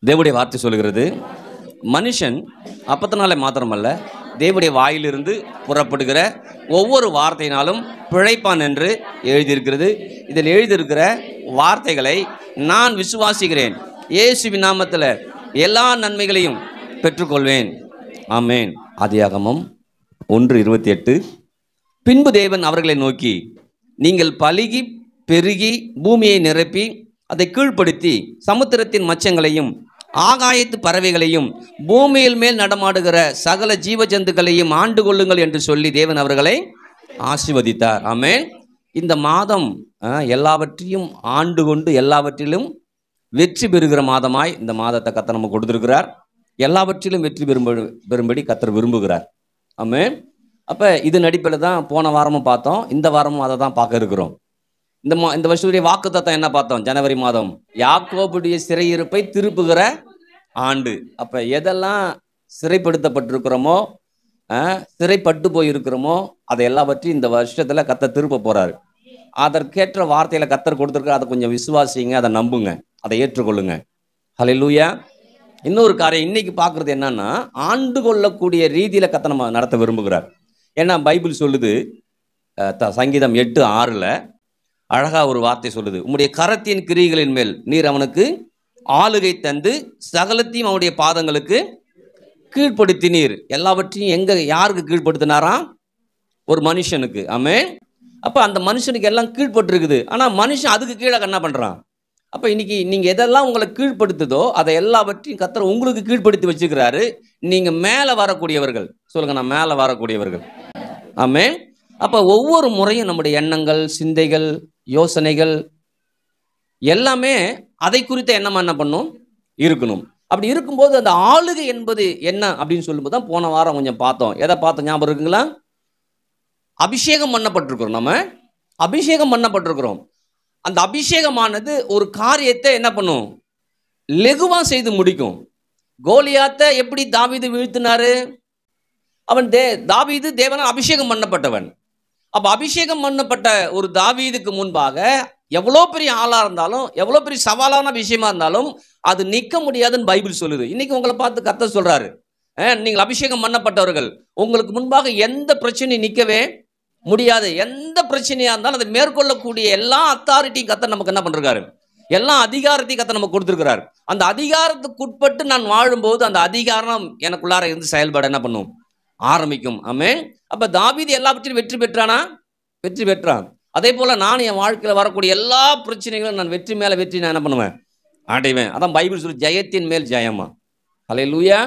தேவனுடைய வார்த்தை சொல்கிறது, மனுஷன் அப்பத்தினாலே மாத்திரமல்ல, தேவனுடைய வாயிலிருந்து புறப்படுகிற ஒவ்வொரு வார்த்தையினாலும் பிழைப்பான் என்று எழுதியிருக்கிறது. இதில் எழுதியிருக்கிற வார்த்தைகளை நான் விசுவாசிக்கிறேன். இயேசுவின் நாமத்தில் எல்லா நன்மைகளையும் பெற்றுக்கொள்வேன். ஆமேன். ஆதியாகமம் 1:28. பின்பு தேவன் அவர்களை நோக்கி, நீங்கள் பலுகி பெருகி பூமியை நிரப்பி அதை கீழ்ப்படுத்தி சமுத்திரத்தின் மச்சங்களையும் ஆகாயத்து பறவைகளையும் பூமியில் மேல் நடமாடுகிற சகல ஜீவ ஜந்துக்களையும் ஆண்டு கொள்ளுங்கள் என்று சொல்லி தேவன் அவர்களை ஆசீர்வதித்தார். ஆமென். இந்த மாதம் எல்லாவற்றையும் ஆண்டு கொண்டு எல்லாவற்றிலும் வெற்றி பெறுகிற மாதமாய் இந்த மாதத்தை கர்த்தர் நமக்கு கொடுத்திருக்கிறார். எல்லாவற்றிலும் வெற்றி பெறும்படி கர்த்தர் விரும்புகிறார். ஆமென். அப்போ இதன் அடிப்படையில் தான் போன வாரமும் பார்த்தோம், இந்த வாரமும் அதை தான் பார்க்க இருக்கிறோம். இந்த வருஷத்துடைய வாக்குத்தத்தம் என்ன பார்த்தோம்? ஜனவரி மாதம் யாக்கோபுடைய சிறையிருப்பை திருப்புகிற ஆண்டு. அப்போ எதெல்லாம் சிறைப்படுத்தப்பட்டிருக்கிறோமோ, சிறைப்பட்டு போயிருக்கிறோமோ, அதை எல்லாவற்றையும் இந்த வருஷத்தில் கர்த்தர் திருப்ப போகிறாரு. அதற்கேற்ற வார்த்தையில் கர்த்தர் கொடுத்துருக்க, அதை கொஞ்சம் விசுவாசிங்க, அதை நம்புங்க, அதை ஏற்றுக்கொள்ளுங்க. ஹல்லேலூயா. இன்னொரு காரியம் இன்னைக்கு பார்க்குறது என்னன்னா, ஆண்டு கொள்ளக்கூடிய ரீதியில் கர்த்தர் நம்ம நடத்த விரும்புகிறார். ஏன்னா பைபிள் சொல்லுது, சங்கீதம் 8:6 அழகா ஒரு வார்த்தை சொல்லுது, உம்முடைய கரத்தின் கிரியைகளின் மேல் நீர் அவனுக்கு ஆளுகை தந்து சகலத்தையும் அவனுடைய பாதங்களுக்கு கீழ்ப்படுத்தினீர். எல்லாவற்றையும் யாருக்கு கீழ்ப்படுத்தினாராம்? ஒரு மனுஷனுக்கு. ஆமென். அப்போ அந்த மனுஷனுக்கு எல்லாம் கீழ்பட்டுருக்குது. ஆனால் மனுஷன் அதுக்கு கீழே என்ன பண்ணுறான்? அப்போ இன்னைக்கு நீங்கள் எதெல்லாம் உங்களை கீழ்ப்படுத்துதோ அதை எல்லாவற்றையும் கர்த்தர் உங்களுக்கு கீழ்ப்படுத்தி வச்சுக்கிறாரு. நீங்கள் மேலே வரக்கூடியவர்கள். சொல்லுங்க, நான் மேலே வரக்கூடியவர்கள். ஆமென். அப்போ ஒவ்வொரு முறையும் நம்முடைய எண்ணங்கள், சிந்தைகள், யோசனைகள் எல்லாமே அதை குறித்த எண்ணமா என்ன பண்ணும்? இருக்கணும். அப்படி இருக்கும்போது அந்த ஆளுகை என்பது என்ன அப்படின்னு சொல்லும்போது தான் போன வாரம் கொஞ்சம் பார்த்தோம். எதை பார்த்தோம் ஞாபகம் இருக்குங்களா? அபிஷேகம் பண்ணப்பட்டிருக்கிறோம். நம்ம அபிஷேகம் பண்ணப்பட்டிருக்கிறோம். அந்த அபிஷேகமானது ஒரு காரியத்தை என்ன பண்ணும்? லெகுவா செய்து முடிக்கும். கோலியாத்தை எப்படி தாவீது வீழ்த்தினாரு? அவன் தாவீது தேவனால் அபிஷேகம் பண்ணப்பட்டவன். அப்போ அபிஷேகம் பண்ணப்பட்ட ஒரு தாவீதுக்கு முன்பாக எவ்வளோ பெரிய ஆளாக இருந்தாலும், எவ்வளோ பெரிய சவாலான விஷயமா இருந்தாலும் அது நிற்க முடியாதுன்னு பைபிள் சொல்லுது. இன்னைக்கு உங்களை பார்த்து கர்த்தர் சொல்றாரு, நீங்கள் அபிஷேகம் பண்ணப்பட்டவர்கள், உங்களுக்கு முன்பாக எந்த பிரச்சனையும் நிற்கவே முடியாது. எந்த பிரச்சனையா இருந்தாலும் அதை மேற்கொள்ளக்கூடிய எல்லா அத்தாரிட்டியும் கர்த்தர் நமக்கு என்ன பண்றாரு? எல்லா அதிகாரத்தையும் கர்த்தர் நமக்கு கொடுத்துருக்கிறார். அந்த அதிகாரத்துக்கு உட்பட்டு நான் வாழும்போது அந்த அதிகாரம் எனக்குள்ளார இருந்து செயல்பட என்ன பண்ணும்? ஆரம்பிக்கும். ஆமென். அப்ப தாவீது எல்லாவற்றையும் வெற்றி பெற்றானா? வெற்றி பெற்றான். அதே போல நான் என் வாழ்க்கையில் வரக்கூடிய எல்லா பிரச்சனைகளும் நான் வெற்றி மேல வெற்றி நான் என்ன பண்ணுவேன்? அடைவேன். அதான் பைபிள் சொல்லி, ஜெயத்தின் மேல் ஜெயமா. ஹல்லேலூயா.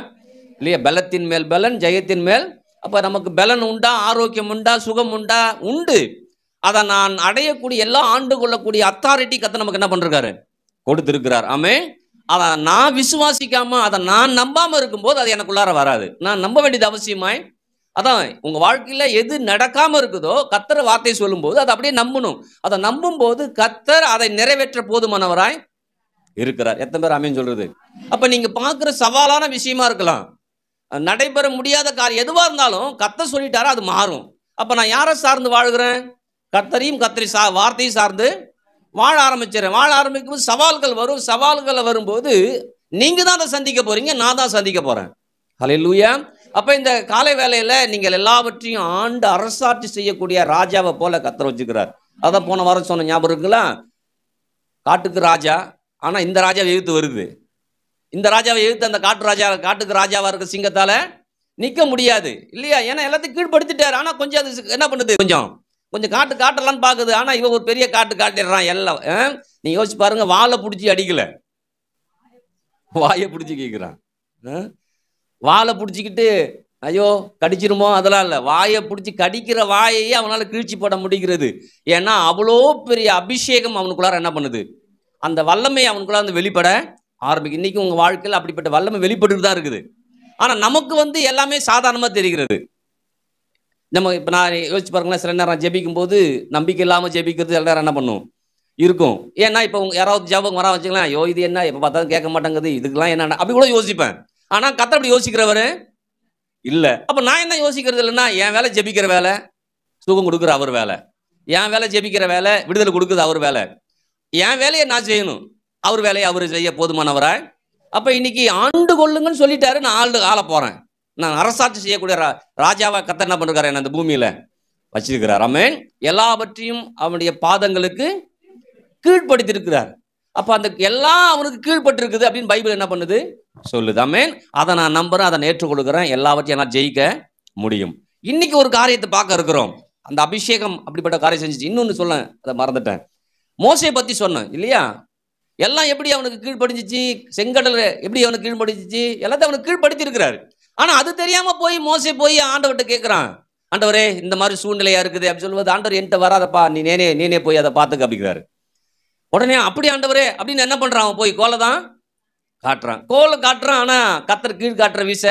இல்லையா? பலத்தின் மேல் பலன், ஜெயத்தின் மேல். அப்ப நமக்கு பலன் உண்டா, ஆரோக்கியம் உண்டா, சுகம் உண்டா? உண்டு. அதை நான் அடையக்கூடிய எல்லா ஆண்டு கொள்ளக்கூடிய அத்தாரிட்டி கர்த்தர் நமக்கு என்ன பண்றாரு? கொடுத்திருக்கிறார். ஆமென். அதை நான் விசுவாசிக்காம, அதை நான் நம்பாம இருக்கும்போது அது எனக்குள்ளார வராது. நான் நம்ப வேண்டியது அவசியமாய். அதான் உங்க வாழ்க்கையில எது நடக்காம இருக்குதோ கர்த்தர் வார்த்தை சொல்லும் போது அதை அப்படியே நம்பணும். அதை நம்பும் போது கர்த்தர் அதை நிறைவேற்ற போதுமானவராய் இருக்கிறார். எத்தனை பேர் ஆமென் சொல்றது? அப்ப நீங்க பார்க்குற சவாலான விஷயமா இருக்கலாம், நடைபெற முடியாத காரியம் எதுவா இருந்தாலும் கர்த்தர் சொல்லிட்டாரா அது மாறும். அப்ப நான் யாரை சார்ந்து வாழ்கிறேன்? கர்த்தரையும் கர்த்தரை வார்த்தையும் சார்ந்து வாழ ஆரம்பிச்சிடறேன். வாழ ஆரம்பிக்கும் போது சவால்கள் வரும். சவால்கள் வரும்போது நீங்க தான் அதை சந்திக்க போறீங்க, நான் தான் சந்திக்க போறேன். ஹல்லேலூயா. அப்ப இந்த காலை வேளையில நீங்கள் எல்லாவற்றையும் ஆண்டு அரசாட்சி செய்யக்கூடிய ராஜாவை போல கர்த்தர் வச்சுக்கிறார். அதான் போன வாரம் சொன்ன ஞாபகம் இருக்குங்களா? காட்டுக்கு ராஜா, ஆனா இந்த ராஜாவை எதிர்த்து வருது. இந்த ராஜாவை எதிர்த்து அந்த காட்டுக்கு ராஜாவா இருக்க சிங்கத்தால நிக்க முடியாது இல்லையா? ஏன்னா எல்லாத்தையும் கீழ்படுத்திட்டாரு. ஆனா கொஞ்சம் அது என்ன பண்ணுது? கொஞ்சம் காட்டலான்னு பாக்குது. ஆனா இவன் ஒரு பெரிய காட்டிடுறான் எல்லாம். நீ யோசிச்சு பாருங்க, வாழை பிடிச்சி அடிக்கல, வாயை பிடிச்சி கேட்கிறான். வாழை பிடிச்சிக்கிட்டு ஐயோ கடிச்சிருமோ அதெல்லாம் இல்லை, வாயை பிடிச்சி கடிக்கிற வாயையே அவனால் கீழ்ச்சி போட முடிகிறது. ஏன்னா அவ்வளோ பெரிய அபிஷேகம் அவனுக்குள்ளார என்ன பண்ணுது? அந்த வல்லமை அவனுக்குள்ளார வந்து வெளிப்பட ஆரம்பிக்கும். இன்னைக்கு உங்கள் வாழ்க்கையில் அப்படிப்பட்ட வல்லமை வெளிப்பட்டு தான் இருக்குது. ஆனால் நமக்கு எல்லாமே சாதாரணமாக தெரிகிறது. நம்ம இப்போ நான் யோசிச்சு பாருங்களேன், சில நேரம் ஜெபிக்கும் போது நம்பிக்கை இல்லாமல் ஜெபிக்கிறது சில நேரம் என்ன பண்ணும் இருக்கும். ஏன்னா இப்போ யாராவது ஜெபம் வரா வச்சுக்கலாம், ஐயோ இது என்ன எப்போ பார்த்தாலும் கேட்க மாட்டேங்குது, இதுக்கெல்லாம் என்ன அப்படி கூட யோசிப்பேன். ஆனால் கர்த்தர் அப்படி யோசிக்கிறவர் இல்லை. அப்போ நான் என்ன யோசிக்கிறது இல்லைன்னா, என் வேலை ஜெபிக்கிற வேலை, சுகம் கொடுக்குற அவர் வேலை. என் வேலை ஜெபிக்கிற வேலை, விடுதலை கொடுக்குறது அவர் வேலை. என் வேலையை நான் செய்யணும், அவர் வேலையை அவர் செய்ய போதுமானவராய். அப்ப இன்னைக்கு ஆண்டு கொள்ளுங்கன்னு சொல்லிட்டாரு. நான் ஆள போறேன். நான் அரசாட்சி செய்யக்கூடிய ராஜாவா கர்த்தர் என்ன பண்றாரு, என்ன அந்த பூமியில வச்சிருக்கிறார். ஆமென். எல்லாவற்றையும் அவனுடைய பாதங்களுக்கு கீழ்ப்படுத்தி இருக்கிறார். அப்ப அந்த எல்லாம் அவனுக்கு கீழ்பட்டு இருக்குது அப்படின்னு பைபிள் என்ன பண்ணுது, சொல்லுது. ஆமென். அதை நான் நம்புறேன், அதை ஏற்றுக்கொள்கிறேன். எல்லாவற்றையும் நான் ஜெயிக்க முடியும். இன்னைக்கு ஒரு காரியத்தை பார்க்க இருக்கிறோம். அந்த அபிஷேகம் அப்படிப்பட்ட காரியம் செஞ்சுச்சு. இன்னொன்னு சொல்ல அதை மறந்துட்டேன். மோசையை பத்தி சொன்னேன் இல்லையா? எல்லாம் எப்படி அவனுக்கு கீழ்படிஞ்சிச்சு, செங்கடல் எப்படி அவனுக்கு கீழ்படிஞ்சிச்சு, எல்லாத்தையும் அவனுக்கு கீழ்படுத்தி இருக்கிறாரு. ஆனா அது தெரியாம போய் மோசே போய் ஆண்டவர்கிட்ட கேட்கிறான், ஆண்டவரே இந்த மாதிரி சூழ்நிலையா இருக்குது அப்படின்னு சொல்லுவது, ஆண்டவர் என்கிட்ட வராதப்பா, நீ நீனே போய் அதை பார்த்துக்க அப்படிங்கிறாரு. உடனே அப்படி ஆண்டவரே அப்படின்னு என்ன பண்றான், அவன் போய் கோலை தான் காட்டுறான். கோலை காட்டுறான். ஆனா கத்தர் கீழ் காட்டுற வீச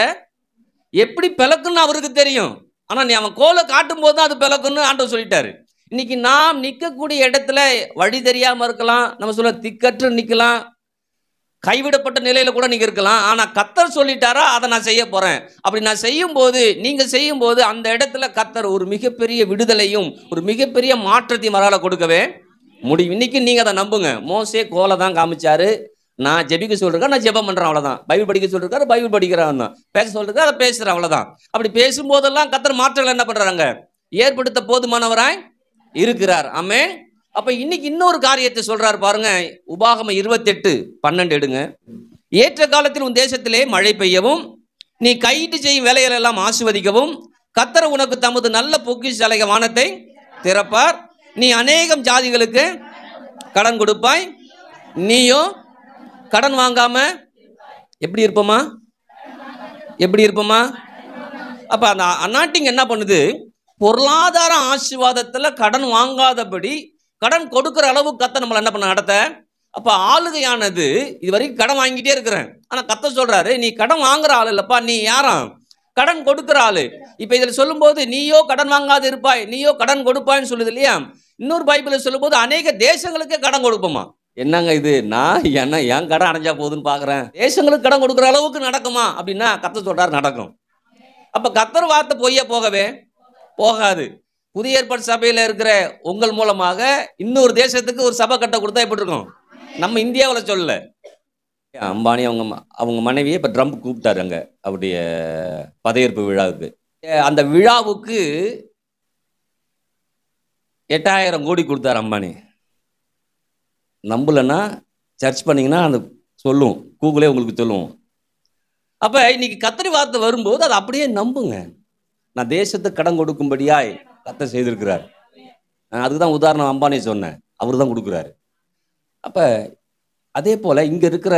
எப்படி பிளக்குன்னு அவருக்கு தெரியும். ஆனா நீ அவன் கோலை காட்டும் போது தான் அது பிளக்குன்னு ஆண்டவர் சொல்லிட்டாரு. இன்னைக்கு நாம் நிற்கக்கூடிய இடத்துல வழி தெரியாம இருக்கலாம், நம்ம சொல்ல திக்கற்று நிற்கலாம், கைவிடப்பட்ட நிலையில கூட நீங்க இருக்கலாம். ஆனா கத்தர் சொல்லிட்டாரா, அதை நான் செய்ய போறேன். அப்படி நான் செய்யும் போது, நீங்க செய்யும் போது அந்த இடத்துல கத்தர் ஒரு மிகப்பெரிய விடுதலையும் ஒரு மிகப்பெரிய மாற்றத்தையும் மறால கொடுக்கவே முடியும். இன்னைக்கு நீங்க அதை நம்புங்க. மோசே கோலை தான் காமிச்சாரு. நான் ஜெபிக்க சொல்றேன், நான் ஜெபம் பண்றேன், அவ்வளவுதான். பைபிள் படிக்க சொல்றாரு, பைபிள் படிக்கிறான் தான். பேச சொல்றது அதை பேசுறேன், அவ்வளவுதான். அப்படி பேசும்போதெல்லாம் கத்தர் மாற்றங்கள் என்ன பண்றாங்க, ஏற்படுத்த போதுமானவராய் இருக்கிறார். ஆமென். அப்ப இன்னைக்கு இன்னொரு காரியத்தை சொல்றாரு பாருங்க. உபாகமம் 28:12 எடுங்க. ஏற்ற காலத்தில் உன் தேசத்திலே மழை பெய்யவும், நீ கையிட்டு செய்யும் வேலைகள் எல்லாம் ஆசீர்வதிக்கவும், கர்த்தர் உனக்கு தமது நல்ல பொக்கிஷ வானத்தை திறப்பார். நீ அநேகம் ஜாதிகளுக்கு கடன் கொடுப்பாய், நீயோ கடன் வாங்காம எப்படி இருப்போமா, எப்படி இருப்போமா? அப்ப அந்த அனாட்டிங் என்ன பண்ணுது, பொருளாதார ஆசீர்வாதத்துல கடன் வாங்காதபடி கடன் கொடுக்கிற அளவு கத்த நம்மள என்ன பண்ண நடத்த. அப்ப ஆளுகையானது இது வரைக்கும் கடன் வாங்கிட்டே இருக்கிறேன். ஆனா கத்த சொல்றாரு, நீ கடன் வாங்குற ஆள் இல்லப்பா, நீ யாராம், கடன் கொடுக்கிற ஆளு. இப்ப இதுல சொல்லும் போது நீயோ கடன் வாங்காது இருப்பாய், நீயோ கடன் கொடுப்பாய்ன்னு சொல்லுது இல்லையா? இன்னொரு பைபிள் சொல்லும் போது அநேக தேசங்களுக்கு கடன் கொடுப்போமா. என்னங்க இது, நான் என்ன ஏன் கடன் அடைஞ்சா போகுதுன்னு பாக்குறேன், தேசங்களுக்கு கடன் கொடுக்குற அளவுக்கு நடக்குமா அப்படின்னா கத்த சொல்றாரு நடக்கும். அப்ப கத்தர் வார்த்தை பொய்ய போகவே போகாது. புதிய ஏற்பாடு சபையில இருக்கிற உங்கள் மூலமாக இன்னொரு தேசத்துக்கு ஒரு சபை கட்ட கொடுத்தா எப்படி இருக்கும்? நம்ம இந்தியாவில் சொல்லல. அம்பானி அவங்க மனைவியை இப்ப ட்ரம்ப் கூப்பிட்டாரு அங்க அவருடைய பதவியேற்பு விழாவுக்கு. அந்த விழாவுக்கு 8000 கோடி கொடுத்தாரு அம்பானி. நம்பலன்னா சர்ச் பண்ணீங்கன்னா அந்த சொல்லுவோம், கூகுளே உங்களுக்கு சொல்லுவோம். அப்ப இன்னைக்கு கத்தரி வார்த்தை வரும்போது அதை அப்படியே நம்புங்க. நான் தேசத்துக்கு கடன் கொடுக்கும்படியாய் கத்தர் செய்திருக்கிறார். அதுக்குதான் உதாரணம் அம்பானி சொன்னேன், அவரு தான் கொடுக்குறாரு. அப்ப அதே போல இங்க இருக்கிற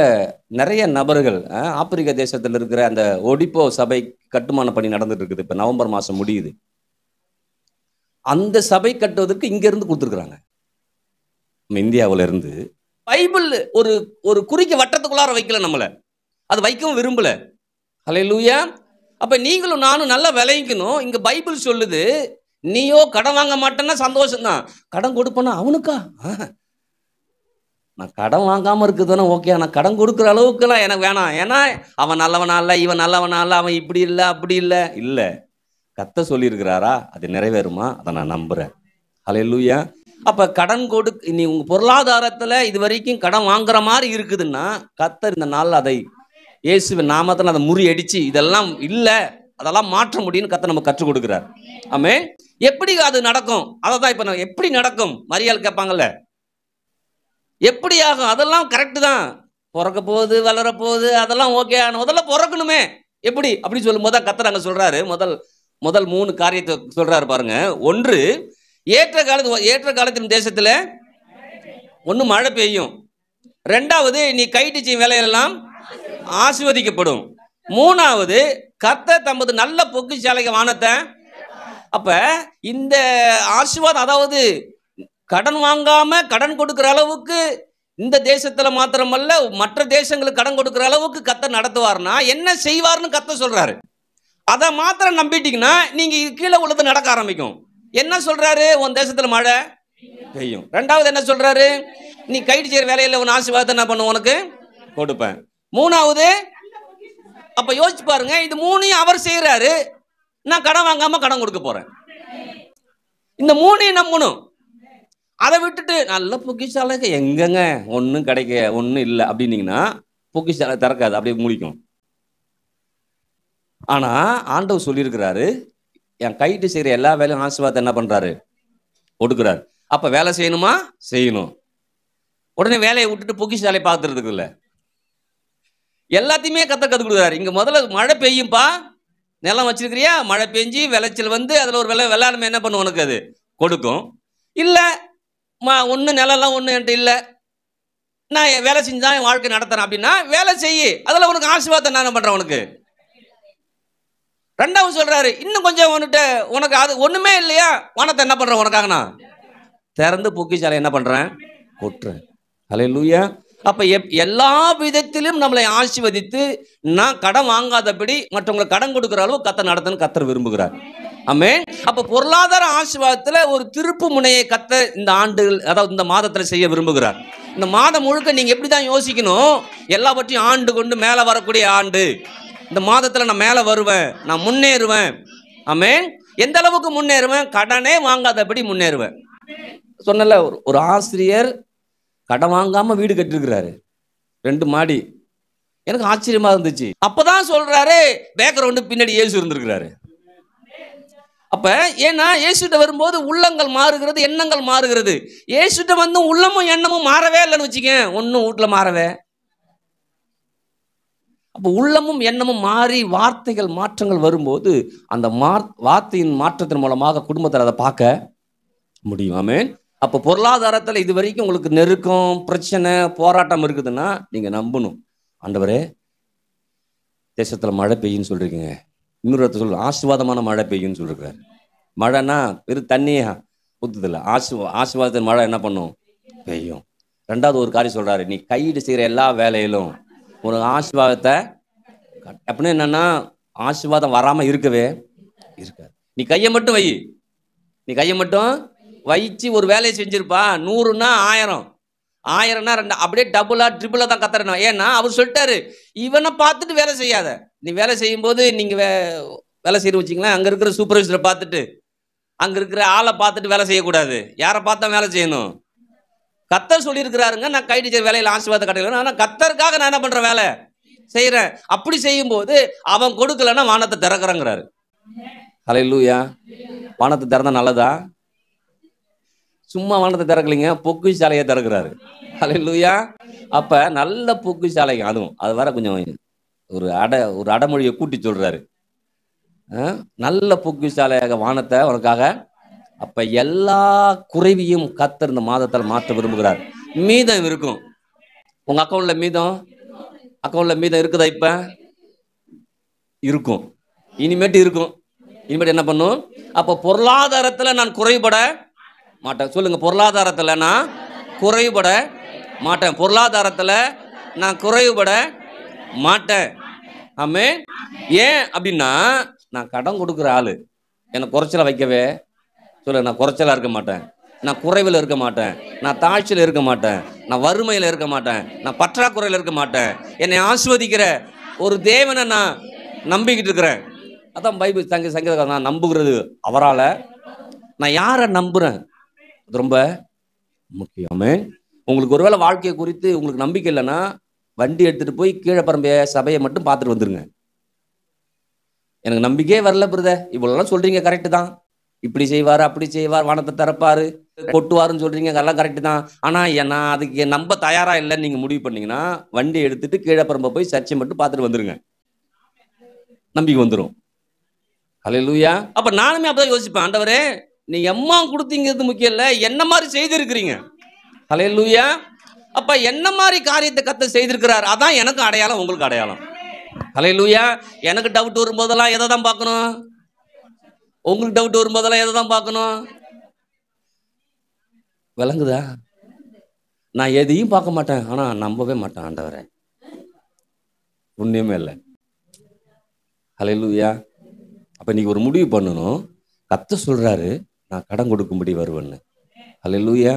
நிறைய நபர்கள், ஆப்பிரிக்க தேசத்தில் இருக்கிற அந்த ஒடிப்போ சபை கட்டுமான பணி நடந்துட்டு இருக்குது. இப்ப நவம்பர் மாசம் முடியுது. அந்த சபை கட்டுவதற்கு இங்க இருந்து கொடுத்துருக்குறாங்க, நம்ம இந்தியாவில இருந்து. பைபிள் ஒரு ஒரு குறிக்க வட்டத்துக்குள்ளார வைக்கல, நம்மள அது வைக்கவும் விரும்பல. ஹல்லேலூயா. அப்ப நீங்களும் நானும் நல்லா விளைவிக்கணும். இங்க பைபிள் சொல்லுது, நீயோ கடன் வாங்க மாட்டேன்னா சந்தோஷம்தான், கடன் கொடுப்பனா அவனுக்கா, நான் கடன் வாங்காம இருக்குதுன்னா ஓகே, நான் கடன் கொடுக்குற அளவுக்குலாம் எனக்கு வேணாம். ஏன்னா அவன் நல்லவனா இல்லை, இவன் நல்லவனா இல்லை, அவன் இப்படி இல்லை அப்படி இல்லை. இல்லை, கத்த சொல்லியிருக்கிறாரா, அது நிறைவேறுமா, அதை நான் நம்புறேன். ஹல்லேலூயா. அப்ப கடன் நீ உங்க பொருளாதாரத்துல இது வரைக்கும் கடன் வாங்குற மாதிரி இருக்குதுன்னா கத்தர் இந்த நாள் அதை இயேசுவின் நாமத்தில் அதை முறியடிச்சு இதெல்லாம் இல்லை, அதெல்லாம் மாற்ற முடியும்னு கத்த நம்ம கற்றுக் கொடுக்கிறார். ஆமென். எப்படி அது நடக்கும், அதை தான் இப்ப நான் எப்படி நடக்கும் மரியாள் கேட்பாங்கல்ல, எப்படி ஆகும், அதெல்லாம் கரெக்டு தான். பிறக்க போகுது, வளர போகுது, அதெல்லாம் ஓகே. முதல்ல பிறக்கணுமே, எப்படி அப்படி சொல்லும் போது கத்தர் அங்க சொல்றாரு, முதல் 3 காரியத்தை சொல்றாரு பாருங்க. ஒன்று, ஏற்ற காலத்தின் தேசத்துல ஒண்ணு மழை பெய்யும். 2வது, நீ கைட்டு செய்யும் வேலையெல்லாம் ஆசீர்வதிக்கப்படும். 3வது, கர்த்தர் தமது நல்ல பொக்கிஷ வானத்தை. அப்ப இந்த ஆசீர்வாதம், அதாவது கடன் வாங்காம கடன் கொடுக்கிற அளவுக்கு இந்த தேசத்துல மாத்திரமல்ல மற்ற தேசங்களுக்கு கடன் கொடுக்கிற அளவுக்கு கர்த்தர் நடத்துவார்னா என்ன செய்வார்னு கர்த்தர் சொல்றாரு. அதை மாத்திரம் நம்பிட்டீங்கன்னா நீங்க கீழே உள்ளது நடக்க ஆரம்பிக்கும். என்ன சொல்றாரு, உன் தேசத்துல மழை பெய்யும். 2வது என்ன சொல்றாரு, நீ கைட்டு செய்யற வேலையில உன் ஆசீர்வாதத்தை என்ன பண்ண உனக்கு கொடுப்பேன். 3வது, அப்ப யோசிச்சு பாருங்க, இது 3ஐயும் அவர் செய்யறாரு, நான் கடன் வாங்காம கடன் கொடுக்க போறேன். இந்த 3ஐயும் நம்பணும். அதை விட்டுட்டு நல்ல பொக்கிஷால எங்கங்க ஒன்றும் கிடைக்க ஒன்றும் இல்லை அப்படின்னீங்கன்னா பொக்கிஷாலை திறக்காது, அப்படியே மூடிக்கும். ஆனா ஆண்டவர் சொல்லியிருக்கிறாரு, என் கைட்டு செய்கிற எல்லா வேலையும் ஆசீர்வாதத்தை என்ன பண்றாரு? கொடுக்குறாரு. அப்ப வேலை செய்யணுமா? செய்யணும். உடனே வேலையை விட்டுட்டு பொக்கிஷாலை பார்த்துறதுக்கு இல்லை, எல்லாத்தையுமே கத்த கற்றுக் கொடுக்குறாரு. இங்க முதல்ல மழை பெய்யும்பா, நிலம் வச்சிருக்கிறியா, மழை பெஞ்சு விளைச்சல் வந்து அதில் ஒரு வெள்ளாமை என்ன பண்ணும், உனக்கு அது கொடுக்கும். இல்லை ஒன்று நிலம்லாம் ஒன்று என்கிட்ட இல்லை, நான் வேலை செஞ்சுதான் என் வாழ்க்கை நடத்துறேன் அப்படின்னா வேலை செய்யி, அதில் உனக்கு ஆசீர்வாதத்தை நான் என்ன பண்ணுறேன் உனக்கு. ரெண்டாவது சொல்றாரு, இன்னும் கொஞ்சம் உனக்கு அது ஒண்ணுமே இல்லையா, வானத்தை என்ன பண்றேன் உனக்காக நான் திறந்து பொக்கிஷாலை என்ன பண்றேன், கொட்டுறேன். ஹல்லேலூயா. அப்ப எல்லா விதத்திலும் நம்மளை ஆசீர்வதித்து நான் கடன் வாங்காதபடி மற்றவங்களுக்கு கடன் கொடுக்கிற அளவு கர்த்தர் நடத்தணும் கர்த்தர் விரும்புகிறார். ஆமென். அப்ப பொருளாதார ஆசீர்வாதத்துல ஒரு திருப்பு முனையை கர்த்தர் இந்த ஆண்டுகள், அதாவது இந்த மாதத்துல செய்ய விரும்புகிறார். இந்த மாதம் முழுக்க நீங்க எப்படிதான் யோசிக்கணும், எல்லாவற்றையும் ஆண்டு கொண்டு மேல வரக்கூடிய ஆண்டு. இந்த மாதத்துல நான் மேல வருவேன், நான் முன்னேறுவேன். ஆமென். எந்த அளவுக்கு முன்னேறுவேன்? கடனே வாங்காதபடி முன்னேறுவேன். சொன்னல, ஒரு ஆசிரியர் கடன் வாங்காம வீடு கட்டிருக்கிறாரு, 2 மாடி. எனக்கு ஆச்சரியமா இருந்துச்சு. அப்பதான் சொல்றாரு, பேக்ரவுண்டு பின்னாடி இயேசு இருந்திருக்கிறாரு. அப்ப ஏன்னா இயேசுட்ட வரும்போது உள்ளங்கள் மாறுகிறது, எண்ணங்கள் மாறுகிறது. இயேசுட்ட வந்து உள்ளமும் எண்ணமும் மாறவே இல்லைன்னு வச்சுக்கேன், ஒன்னும் வீட்டுல மாறவே. அப்போ உள்ளமும் எண்ணமும் மாறி வார்த்தைகள் மாற்றங்கள் வரும்போது அந்த வார்த்தையின் மாற்றத்தின் மூலமாக குடும்பத்தில் அதை பார்க்க முடியும். ஆமென். அப்போ பொருளாதாரத்தில் இது வரைக்கும் உங்களுக்கு நெருக்கம், பிரச்சனை, போராட்டம் இருக்குதுன்னா நீங்க நம்பணும், ஆண்டவரே தேசத்தில் மழை பெய்யுன்னு சொல்றீங்க, இன்னொரு இடத்துல சொல்ற ஆசீர்வாதமான மழை பெய்யுன்னு சொல்லிருக்காரு. மழைன்னா வெறும் தண்ணியா ஊத்துதில்ல, ஆசீர்வாதத்தின் மழை என்ன பண்ணும், பெய்யும். ரெண்டாவது ஒரு காரியம் சொல்றாரு, நீ கையிட்டு செய்கிற எல்லா வேலையிலும் உனக்கு ஆசீர்வாதத்தை, அப்படின்னு என்னன்னா ஆசீர்வாதம் வராம இருக்கவே இருக்காது. நீ கையை மட்டும் வை, நீ கையை மட்டும் வைச்சு ஒரு வேலையை செஞ்சிருப்பா, 100ன்னா 1000, 1000ன்னா 2, அப்படியே டபுளா ட்ரிபிளா தான் கத்துறணும். ஏன்னா அவர் சொல்லிட்டாரு, இவனை பார்த்துட்டு வேலை செய்யாத. நீ வேலை செய்யும் போது நீங்க வேலை செய்ய வச்சிங்களேன், அங்க இருக்கிற சூப்பர்வைசரை பார்த்துட்டு, அங்க இருக்கிற ஆளை பார்த்துட்டு வேலை செய்யக்கூடாது. யாரை பார்த்தா வேலை செய்யணும்? கர்த்தர் சொல்லியிருக்கிறாருங்க, நான் கைட்டு செய்கிற வேலையில் ஆசீர்வாதம் கிடைக்கல, ஆனால் கர்த்தருக்காக நான் என்ன பண்றேன், வேலை செய்யறேன். அப்படி செய்யும் போது அவன் கொடுக்கலன்னா வானத்தை திறக்கிறங்கிறாரு. ஹல்லேலூயா. வானத்தை திறந்தா நல்லதா? சும்மா வானத்தை திறக்கலைங்க, பொக்கிஷாலையை திறக்கிறாரு. ஹல்லேலூயா. அப்ப நல்ல பொக்கிஷாலைங்க, அதுவும் அது வர கொஞ்சம் ஒரு அடமொழியை கூட்டி சொல்றாரு, நல்ல பொக்கிஷாலையாக வானத்தை உனக்காக. அப்ப எல்லா குறைவையும் கர்த்தர் இந்த மாதத்தால் மாற்ற விரும்புகிறார். மீதம் இருக்கும் உங்க அக்கௌண்ட்ல, அக்கௌண்ட்ல மீதம் இருக்குதா? இப்ப இருக்கும், இனிமேட்டு இருக்கும். இனிமேட்டு என்ன பண்ணும்? அப்ப பொருளாதாரத்துல நான் குறைபட மாட்டேன். சொல்லுங்க, பொருளாதாரத்துல நான் குறைபட மாட்டேன். பொருளாதாரத்துல நான் குறைபட மாட்டேன். ஆமே. ஏன் அப்படின்னா நான் கடன் கொடுக்குற ஆளு, எனக்கு குறைச்சல வைக்கவே சொல்ல, நான் குறைச்சலா இருக்க மாட்டேன், நான் குறைவில் இருக்க மாட்டேன், நான் தாழ்ச்சியில் இருக்க மாட்டேன், நான் வறுமையில் இருக்க மாட்டேன், நான் பற்றாக்குறையில் இருக்க மாட்டேன். என்னை ஆசீர்வதிக்கிற ஒரு தேவனை நான் நம்பிக்கிட்டு இருக்கிறேன். அதான் பைபிள் சங்கீதக்காரன், நான் நம்புகிறது அவரால். நான் யாரை நம்புறேன், அது ரொம்ப முக்கியமே. உங்களுக்கு ஒருவேளை வாழ்க்கையை குறித்து உங்களுக்கு நம்பிக்கை இல்லைன்னா வண்டி எடுத்துட்டு போய் கீழப்பரம்பைய சபையை மட்டும் பார்த்துட்டு வந்துருங்க. எனக்கு நம்பிக்கையே வரல பிரதர், இவ்வளோலாம் சொல்றீங்க கரெக்டு தான், இப்படி செய்வார் அப்படி செய்வார், வானத்தை திறப்பாரு, கொட்டுவாருன்னு சொல்றீங்க, அதெல்லாம் கரெக்டு தான். ஆனா நான் அதுக்கு நம்ப தயாரா இல்லைன்னு நீங்க முடிவு பண்ணீங்கன்னா வண்டி எடுத்துட்டு கீழப்பரம்பை போய் சர்ச்சை மட்டும் பார்த்துட்டு வந்துருங்க, நம்பிக்கை வந்துடும். ஹல்லேலூயா. அப்ப நானுமே அப்பதான் யோசிப்பேன், ஆண்டவரே நீங்க எம்மா கொடுத்தீங்கிறது முக்கியம் இல்லை, என்ன மாதிரி செய்திருக்கிறீங்க. ஹல்லேலூயா. அப்ப என்ன மாதிரி காரியத்தை கர்த்தர் செய்திருக்கிறார், அதான் எனக்கு அடையாளம், உங்களுக்கு அடையாளம். ஹல்லேலூயா. எனக்கு டவுட் வரும்போதெல்லாம் எதை தான் பார்க்கணும்? உங்களுக்கு டவுட் வரும்போதெல்லாம் எதை தான் பார்க்கணும்? விளங்குதா? நான் எதையும் பார்க்க மாட்டேன், ஆனா நம்பவே மாட்டேன் ஆண்டவரே, புண்ணியமே இல்லை. ஹல்லேலூயா. அப்ப நீங்க ஒரு முடிவு பண்ணணும், கர்த்தர் சொல்றாரு நான் கடன் கொடுக்கும்படி வருவேன்னு. ஹல்லேலூயா.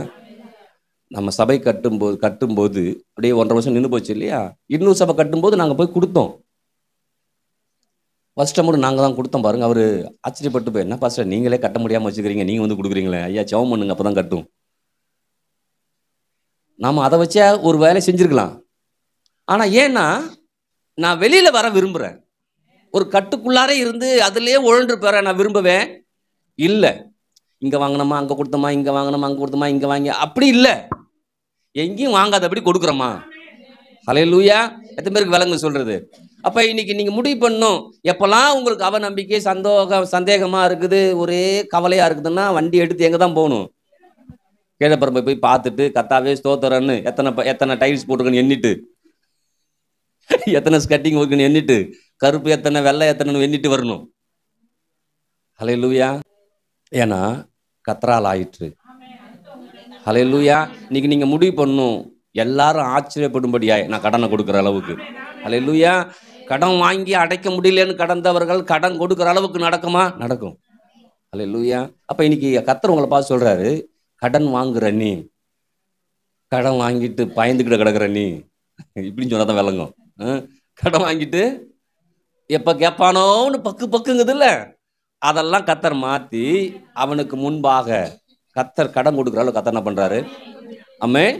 நம்ம சபை கட்டும்போது அப்படியே 1.5 வருஷம் நின்று போச்சு இல்லையா? இன்னொரு சபை கட்டும்போது நாங்கள் போய் கொடுத்தோம். ஃபர்ஸ்ட் அமௌண்ட் நாங்கள் தான் கொடுத்தோம் பாருங்க. அவர் ஆச்சரியப்பட்டு போய், என்ன பாஸ்டர் நீங்களே கட்ட முடியாமல் வச்சுக்கிறீங்க, நீங்கள் வந்து கொடுக்குறீங்களே, ஐயா ஜெபம் பண்ணுங்க அப்போ தான் கட்டும். நாம் அதை வச்சா ஒரு வேலை செஞ்சுருக்கலாம், ஆனால் ஏன்னா நான் வெளியில் வர விரும்புகிறேன். ஒரு கட்டுக்குள்ளாரே இருந்து அதிலே உழன்று பெற நான் விரும்புவேன் இல்லை. இங்கே வாங்கினோமா, அங்கே கொடுத்தோமா, இங்கே வாங்கினோமா, அங்கே கொடுத்தோமா, இங்கே வாங்கி அப்படி இல்லை. எங்கேயும் வாங்காதபடி கொடுக்குறோமா. ஹல்லேலூயா. எத்தனை பேருக்கு விளங்கு சொல்கிறது? அப்போ இன்னைக்கு நீங்கள் முடிவு பண்ணணும். எப்போல்லாம் உங்களுக்கு அவநம்பிக்கை, சந்தேகமாக இருக்குது, ஒரே கவலையாக இருக்குதுன்னா வண்டி எடுத்து எங்கே தான் போகணும்? கீழப்பரம்பை போய் பார்த்துட்டு கத்தாவே ஸ்தோத்திரன்னு எத்தனை டைல்ஸ் போட்டுருக்குன்னு எண்ணிட்டு, எத்தனை ஸ்கட்டிங் இருக்குன்னு எண்ணிட்டு, கருப்பு எத்தனை, வெள்ளை எத்தனைன்னு எண்ணிட்டு வரணும். ஹல்லேலூயா. ஏன்னா கத்தரால் ஆயிற்று. ஹல்லேலூயா. இன்னைக்கு நீங்கள் முடிவு பண்ணணும். எல்லாரும் ஆச்சரியப்படும்படியாய் நான் கடனை கொடுக்குற அளவுக்கு. ஹல்லேலூயா. கடன் வாங்கி அடைக்க முடியலன்னு கடந்தவர்கள் கடன் கொடுக்குற அளவுக்கு நடக்குமா? நடக்கும். ஹல்லேலூயா. அப்போ இன்னைக்கு கர்த்தர் உங்களை பார்த்து சொல்கிறாரு, கடன் வாங்குற நீ, கடன் வாங்கிட்டு பயந்துக்கிட்ட கிடக்குற நீ, இப்படின்னு சொன்னா தான் விளங்கும். கடன் வாங்கிட்டு எப்போ கேட்பானோன்னு பக்குங்குது இல்லை, அதெல்லாம் கர்த்தர் மாற்றி அவனுக்கு முன்பாக கர்த்தர் கடன் கொடுக்குற அளவு கர்த்தர் என்ன பண்ணுறாரு? ஆமென்.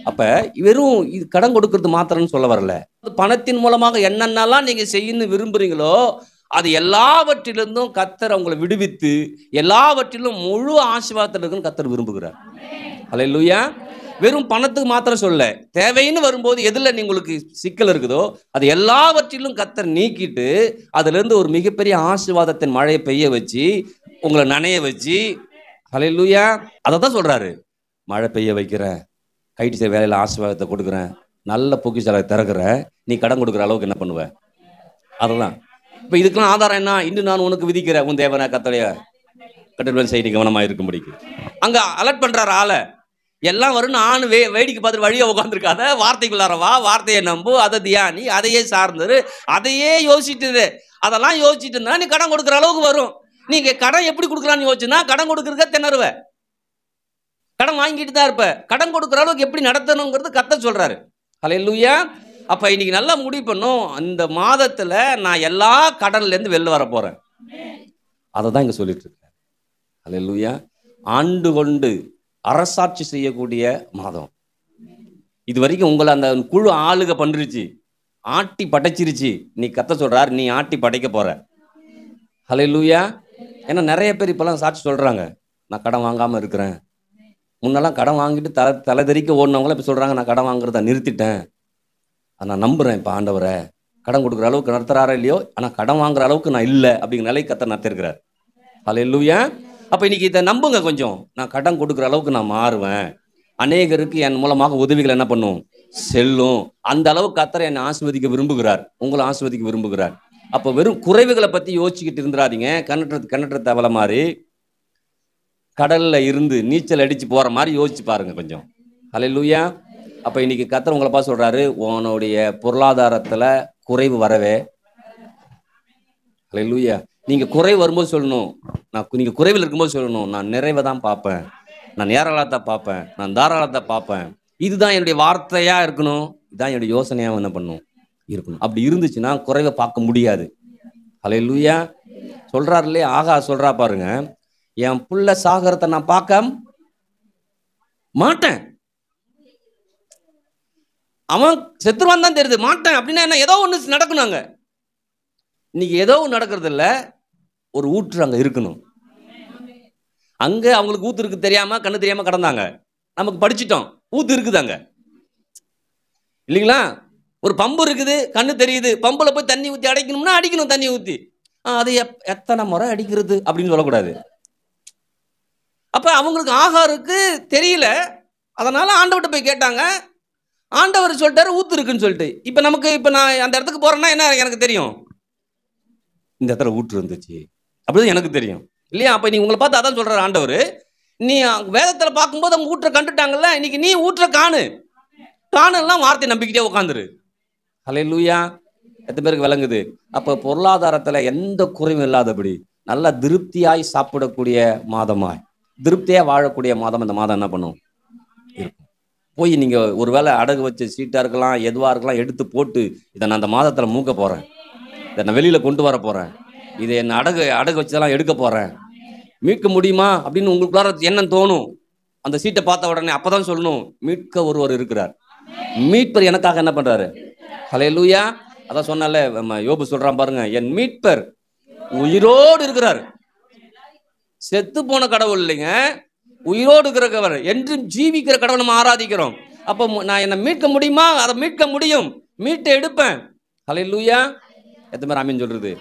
அப்போ வெறும் இது கடன் கொடுக்கறது மாத்திரம்னு சொல்ல வரல. பணத்தின் மூலமாக என்னென்னலாம் நீங்கள் செய்யணும்னு விரும்புகிறீங்களோ அது எல்லாவற்றிலிருந்தும் கர்த்தர் அவங்களை விடுவித்து எல்லாவற்றிலும் முழு ஆசீர்வாதத்தில் இருக்குன்னு கர்த்தர் விரும்புகிறார். ஹல்லேலூயா. வெறும் பணத்துக்கு மாத்திரம் சொல்ல, தேவைன்னு வரும்போது எதில் உங்களுக்கு சிக்கல் இருக்குதோ அது எல்லாவற்றிலும் கர்த்தர் நீக்கிட்டு அதுலேருந்து ஒரு மிகப்பெரிய ஆசீர்வாதத்தின் மழையை பெய்ய வச்சு உங்களை நனைய வச்சு, ஹல்லேலூயா, அதை தான் சொல்கிறாரு. மழை பெய்ய வைக்கிறேன், கைட்டு செய்ய வேலையில் ஆசீர்வாதத்தை கொடுக்குறேன், நல்ல பொக்கிஷாலை திறக்கிறேன், நீ கடன் கொடுக்குற அளவுக்கு என்ன பண்ணுவேன்? அதுதான். இப்போ இதுக்கெல்லாம் ஆதாரம் என்ன? இன்னும் நான் உனக்கு விதிக்கிறேன் உன் தேவனை கர்த்தருடைய கட்டளை செய்தி கவனமாக இருக்கும்படிக்கு. அங்கே அலர்ட் பண்ணுறாரு ஆளை. எல்லாம் வரும், நான் வேடிக்கை பார்த்துட்டு வழியை உட்காந்துருக்காத, வார்த்தைக்குள்ளார வா, வார்த்தையை நம்பு, அதை தியானி, அதையே சார்ந்துரு, அதையே யோசிச்சுட்டு, அதெல்லாம் யோசிச்சுட்டு இருந்தா நீ கடன் கொடுக்குற அளவுக்கு வரும். நீங்கள் கடன் எப்படி கொடுக்கலான்னு யோசிச்சுன்னா கடன் கொடுக்குறத திணறுவ. கடன் வாங்கிட்டு தான் இருப்ப. கடன் கொடுக்குற அளவுக்கு எப்படி நடத்தணுங்கிறது கர்த்தர் சொல்றாரு. ஹல்லேலூயா. அப்ப இன்னைக்கு நல்லா முடிவு பண்ணும், அந்த மாதத்துல நான் எல்லா கடன்ல இருந்து வெளில வர போறேன். அதை தான் இங்க சொல்லிட்டு இருக்கேன். ஹல்லேலூயா. ஆண்டு கொண்டு அரசாட்சி செய்யக்கூடிய மாதம். இது வரைக்கும் உங்களை அந்த குழு ஆளுக பண்ணிருச்சு, ஆட்டி படைச்சிருச்சு. நீ கர்த்தர் சொல்றாரு, நீ ஆட்டி படைக்க போற. ஹல்லேலூயா. ஏன்னா நிறைய பேர் இப்பெல்லாம் சாட்சி சொல்றாங்க, நான் கடன் வாங்காம இருக்கிறேன். முன்னெல்லாம் கடன் வாங்கிட்டு தலைதறிக்க ஓடினவங்களாம் இப்போ சொல்கிறாங்க, நான் கடன் வாங்குறத நிறுத்திட்டேன், நான் நம்புகிறேன் இப்போ ஆண்டவரை, கடன் கொடுக்குற அளவுக்கு நடத்துகிறாரா இல்லையோ, ஆனால் கடன் வாங்குற அளவுக்கு நான் இல்லை அப்படிங்கிற நிலை கர்த்தர் நடத்திருக்கிறார். ஹல்லேலூயா. அப்போ இன்னைக்கு இதை நம்புங்க கொஞ்சம். நான் கடன் கொடுக்குற அளவுக்கு நான் மாறுவேன், அநேகருக்கு என் மூலமாக உதவிகள் என்ன பண்ணும், செல்லும். அந்த அளவுக்கு கர்த்தர் என்னை ஆசீர்வதிக்க விரும்புகிறார், உங்களை ஆசீர்வதிக்க விரும்புகிறார். அப்போ வெறும் குறைவுகளை பற்றி யோசிச்சுக்கிட்டு இருந்துடாதீங்க. கண்ணற்ற தவளை மாதிரி கடல்ல இருந்து நீச்சல் அடிச்சு போற மாதிரி யோசிச்சு பாருங்க கொஞ்சம். ஹல்லேலூயா. அப்ப இன்னைக்கு கர்த்தர் உங்களை பார்த்து சொல்றாரு, உன்னுடைய பொருளாதாரத்துல குறைவு வரவே. ஹல்லேலூயா. நீங்க குறைவு வரும்போது சொல்லணும், நீங்க குறைவில் இருக்கும்போது சொல்லணும், நான் நிறைவை தான் பார்ப்பேன், நான் ஏராளத்தை பார்ப்பேன், நான் தாராளத்தை பார்ப்பேன். இதுதான் என்னுடைய வார்த்தையா இருக்கணும், இதுதான் என்னுடைய யோசனையா என்ன பண்ணும் இருக்கணும். அப்படி இருந்துச்சுன்னா குறைவை பார்க்க முடியாது. ஹல்லேலூயா. சொல்றாரு இல்லையா, ஆகா சொல்றா பாருங்க, என் புள்ள சாகரத்தை நான் பார்க்க மாட்டேன். அவன் செத்துருவான் தான் தெரியுது, மாட்டேன் அப்படின்னா என்ன, ஏதோ ஒன்று நடக்கணுங்க. இன்னைக்கு ஏதோ ஒன்று நடக்கிறது இல்லை, ஒரு ஊற்று அங்கே இருக்கணும். அங்கே அவங்களுக்கு ஊத்து இருக்கு தெரியாம கண்ணு தெரியாம கடந்தாங்க, நமக்கு படிச்சுட்டோம் ஊத்து இருக்குது அங்க இல்லைங்களா. ஒரு பம்பு இருக்குது, கண்ணு தெரியுது, பம்புல போய் தண்ணி ஊற்றி அடைக்கணும்னா அடிக்கணும், தண்ணி ஊற்றி. அது எத்தனை முறை அடிக்கிறது அப்படின்னு சொல்லக்கூடாது. அப்ப அவங்களுக்கு ஆகாருக்கு தெரியல, அதனால ஆண்டவர்கிட்ட போய் கேட்டாங்க, ஆண்டவர் சொல்லிட்டாரு ஊத்து இருக்குன்னு சொல்லிட்டு. இப்ப நமக்கு இப்ப நான் அந்த இடத்துக்கு போறேன்னா என்ன எனக்கு தெரியும், இந்த இடத்துல ஊற்று இருந்துச்சு அப்படிதான் எனக்கு தெரியும் இல்லையா. அப்ப நீ உங்களை பார்த்து அதான் சொல்றாரு ஆண்டவர், நீ வேதத்துல பார்க்கும்போது அவங்க ஊற்ற கண்டுட்டாங்கல்ல, இன்னைக்கு நீ ஊற்ற காணெல்லாம் வார்த்தை நம்பிக்கிட்டே உட்காந்துரு. ஹல்லேலூயா. எத்தனை பேருக்கு விளங்குது? அப்ப பொருளாதாரத்துல எந்த குறைவும் இல்லாதபடி நல்லா திருப்தியாய் சாப்பிடக்கூடிய மாதமாய், திருப்தியா வாழக்கூடிய மாதம் இந்த மாதம் என்ன பண்ணும் இருக்கும். போய் நீங்க ஒருவேளை அடகு வச்ச சீட்டா இருக்கலாம், எதுவா இருக்கலாம், எடுத்து போட்டு இதை நான் அந்த மாதத்துல மூக்க போறேன், இதை நான் வெளியில கொண்டு வர போறேன், இதை என்ன அடகு வச்சதெல்லாம் எடுக்க போறேன், மீட்க முடியுமா அப்படின்னு உங்களுக்குள்ளார எண்ணம் தோணும். அந்த சீட்டை பார்த்த உடனே அப்பதான் சொல்லணும், மீட்க ஒருவர் இருக்கிறார், மீட்பர் எனக்காக என்ன பண்றாரு, ஹல்லேலூயா. அதான் சொன்னால யோபு சொல்றான் பாருங்க, என் மீட்பர் உயிரோடு இருக்கிறார். செத்து போன கடவுள் இல்லைங்க, உயிரோடு இருக்கிறவர், என்றும் ஜீவிக்கிற கடவுள் நம்ம ஆராதிக்கிறோம். அப்போ நான் என்ன மீட்க முடியுமா? அதை மீட்க முடியும், மீட்டு எடுப்பேன். ஹல்லேலூயா. எத்தனை பேர் ஆமீன் சொல்றது?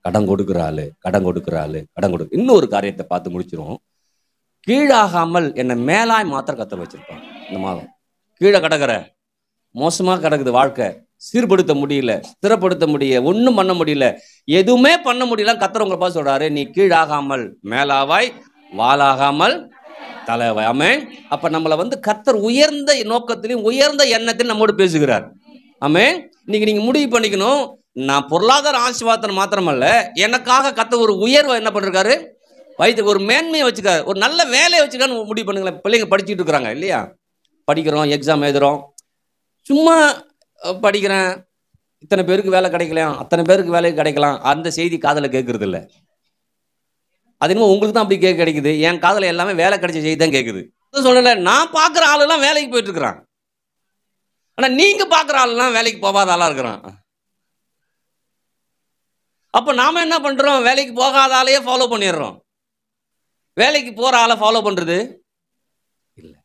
கடன் கொடுக்கிற ஆளு, கடன் கொடுக்கிற ஆளு, கடன் கொடு. இன்னொரு காரியத்தை பார்த்து முடிச்சிரும். கீழாகாமல் என்னை மேலாய் மாத்திர கத்த வச்சிருப்பான். இந்த மாதம் கீழே கிடக்கிற மோசமாக கிடக்குது வாழ்க்கை, சீர்படுத்த முடியல, ஸ்திரப்படுத்த முடியல, ஒன்றும் பண்ண முடியல, எதுவுமே பண்ண முடியல. கத்தர் உங்களை பார்த்து சொல்றாரு, நீ கீழாகாமல் மேலாவாய், வாலாகாமல் தலைவாய். ஆமென். அப்ப நம்மளை கத்தர் உயர்ந்த நோக்கத்திலையும் உயர்ந்த எண்ணத்திலும் நம்மோடு பேசுகிறார். ஆமென். இன்னைக்கு நீங்க முடிவு பண்ணிக்கணும், நான் பொருளாதார ஆசீர்வாதத்தை மாத்திரமல்ல, எனக்காக கத்தர் ஒரு உயர்வை என்ன பண்ணிருக்காரு, வயிற்றுக்கு ஒரு மேன்மையை வச்சுக்காரு, ஒரு நல்ல வேலையை வச்சுக்கான்னு முடிவு பண்ணுங்களேன். பிள்ளைங்க படிச்சுட்டு இருக்கிறாங்க இல்லையா, படிக்கிறோம், எக்ஸாம் எழுதுறோம், சும்மா படிக்கிறேன், இத்தனை பேருக்கு வேலை கிடைக்கலாம், அத்தனை பேருக்கு வேலை கிடைக்கலாம், அந்த செய்தி காதில் கேட்கறது இல்லை. அது இன்னும் உங்களுக்கு தான் அப்படி கிடைக்குது, என் காதில் எல்லாமே வேலை கிடைச்ச செய்தி தான் கேட்குது. சொல்லல, நான் பார்க்குற ஆளுலாம் வேலைக்கு போயிட்டு இருக்கிறான், ஆனால் நீங்க பார்க்குற ஆளுலாம் வேலைக்கு போகாத ஆளா இருக்கிறான். அப்போ நாம என்ன பண்றோம், வேலைக்கு போகாத ஆளையே ஃபாலோ பண்ணிடுறோம். வேலைக்கு போற ஆளை ஃபாலோ பண்றது இல்லை,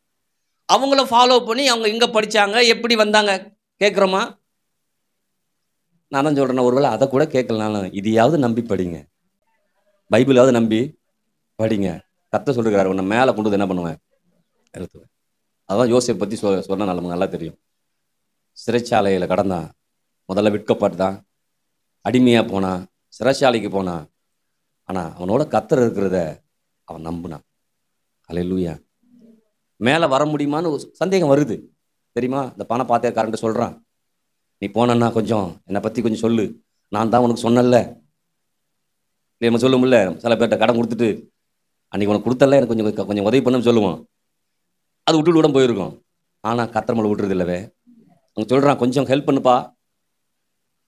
அவங்கள ஃபாலோ பண்ணி அவங்க எங்க படிச்சாங்க, எப்படி வந்தாங்க கேட்குறோமா? நான் தான் சொல்றேன், ஒருவேளை அதை கூட கேட்கலனாலும் இதையாவது நம்பி படிங்க, பைபிளாவது நம்பி படிங்க. கர்த்தர் சொல்றாரு, உன்னை மேலே கொண்டு வந்து என்ன பண்ணுவேன், எழுத்துவேன். அதான் யோசேப்பை பற்றி சொன்ன நமக்கு நல்லா தெரியும். சிறைச்சாலையில் கடந்தான், முதல்ல விற்கப்பட்டான், அடிமையாக போனான், சிறைச்சாலைக்கு போனான். ஆனால் அவனோட கர்த்தர் இருக்கிறத அவன் நம்பினான். ஹல்லேலூயா. மேலே வர முடியுமான்னு ஒரு சந்தேகம் வருது தெரியுமா? இந்த பண பாத்திரக்காரன்ட்ட சொல்கிறான், நீ போனன்னா கொஞ்சம் என்னை பற்றி கொஞ்சம் சொல்லு, நான் தான் உனக்கு சொன்னல. நம்ம சொல்ல முடியல, சில பேர்கிட்ட கடன் கொடுத்துட்டு அன்றைக்கி உனக்கு கொடுத்தல, எனக்கு கொஞ்சம் கொஞ்சம் உதவி பண்ணுன்னு சொல்லுவோம், அது விட்டுட்டு கூட போயிருக்கோம். ஆனால் கர்த்தர் மேலே விட்டுறது இல்லவே. அவங்க சொல்கிறான், கொஞ்சம் ஹெல்ப் பண்ணுப்பா.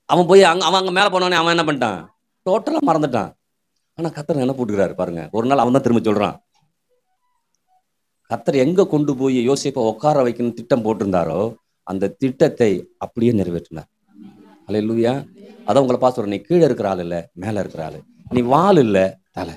அவன் போய் அவன் அங்கே மேலே போனவனே அவன் என்ன பண்ணிட்டான், டோட்டலாக மறந்துட்டான். ஆனால் கர்த்தர் என்ன போட்டுக்கிறாரு பாருங்க. ஒரு நாள் அவன் தான் திரும்ப சொல்கிறான், கர்த்தர் எங்கே கொண்டு போய் யோசேப்பை உட்கார வைக்கணும்னு திட்டம் போட்டிருந்தாரோ அந்த திட்டத்தை அப்படியே நிறைவேற்றினார். ஹல்லேலூயா. அதான் உங்களை பார்த்து சொல்கிறேன், நீ கீழே இருக்கிற ஆள் இல்லை, மேலே இருக்கிற ஆள், நீ வால் இல்லை தலை.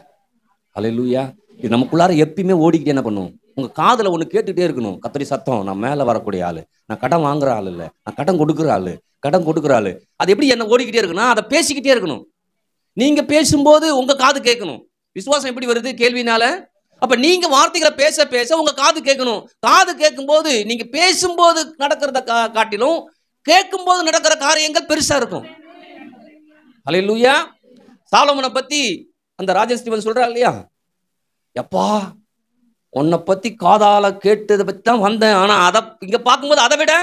ஹல்லேலூயா. இது நமக்குள்ளார எப்பயுமே ஓடிக்கிட்டே என்ன பண்ணும், உங்கள் காதில் ஒன்று கேட்டுகிட்டே இருக்கணும், கர்த்தரி சத்தம், நான் மேலே வரக்கூடிய ஆள், நான் கடன் வாங்குற ஆள் இல்லை, நான் கடன் கொடுக்குற ஆள், கடன் கொடுக்குற ஆள். அது எப்படி என்ன ஓடிக்கிட்டே இருக்குன்னா, அதை பேசிக்கிட்டே இருக்கணும். நீங்க பேசும்போது உங்க காது கேட்கணும். விசுவாசம் எப்படி வருது, கேள்வினால. அப்ப நீங்க வார்த்தைகளை பேச பேச உங்க காது கேட்கணும். காது கேட்கும்போது நீங்க பேசும்போது நடக்கிறத காட்டிலும் கேட்கும்போது நடக்கிற காரியங்கள் பெருசா இருக்கும். ஹல்லேலூயா. சாலமோனை பத்தி அந்த ராஜஸ்ரீவன் சொல்றா இல்லையா, எப்பா உன்னை பத்தி காதால கேட்டதை பத்தி தான் வந்தேன், ஆனா அதை இங்க பார்க்கும்போது அதை விட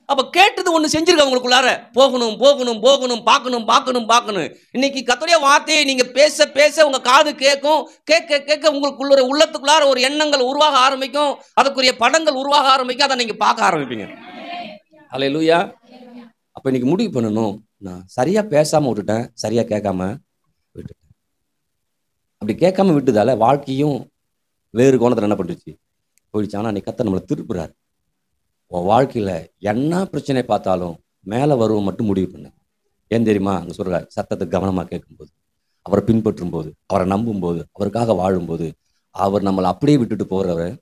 அப்ப கேட்டது ஒண்ணு செஞ்சிருக்க உங்களுக்குள்ளார, போகணும் போகணும் போகணும், பார்க்கணும் பார்க்கணும் பார்க்கணும். இன்னைக்கு கர்த்தருடைய வார்த்தையை நீங்க பேச பேச உங்க காது கேட்கும், கேட்க கேட்க உங்களுக்குள்ள உள்ளத்துக்குள்ளார ஒரு எண்ணங்கள் உருவாக ஆரம்பிக்கும், அதுக்குரிய படங்கள் உருவாக ஆரம்பிக்கும், அதை நீங்க பார்க்க ஆரம்பிப்பீங்க. ஹல்லேலூயா. அப்ப இன்னைக்கு முடிவு பண்ணணும், நான் சரியா பேசாம விட்டுட்டேன், சரியா கேட்காம விட்டுட்டேன். அப்படி கேட்காம விட்டுதால வாழ்க்கையும் வேறு கோணத்துல என்ன பண்ணுச்சு, போயிடுச்சு. ஆனா இன்னைக்கு கர்த்தர் நம்மளை திருப்புறாரு. உன் வாழ்க்கையில் என்ன பிரச்சனை பார்த்தாலும் மேலே வருவோம் மட்டும் முடிவு பண்ணு. ஏன் தெரியுமா? அங்கே சொல்கிறார், சத்தத்தை கவனமாக கேட்கும்போது, அவரை பின்பற்றும் போது, அவரை நம்பும்போது, அவருக்காக வாழும்போது, அவர் நம்மளை அப்படியே விட்டுட்டு போகிறவர்.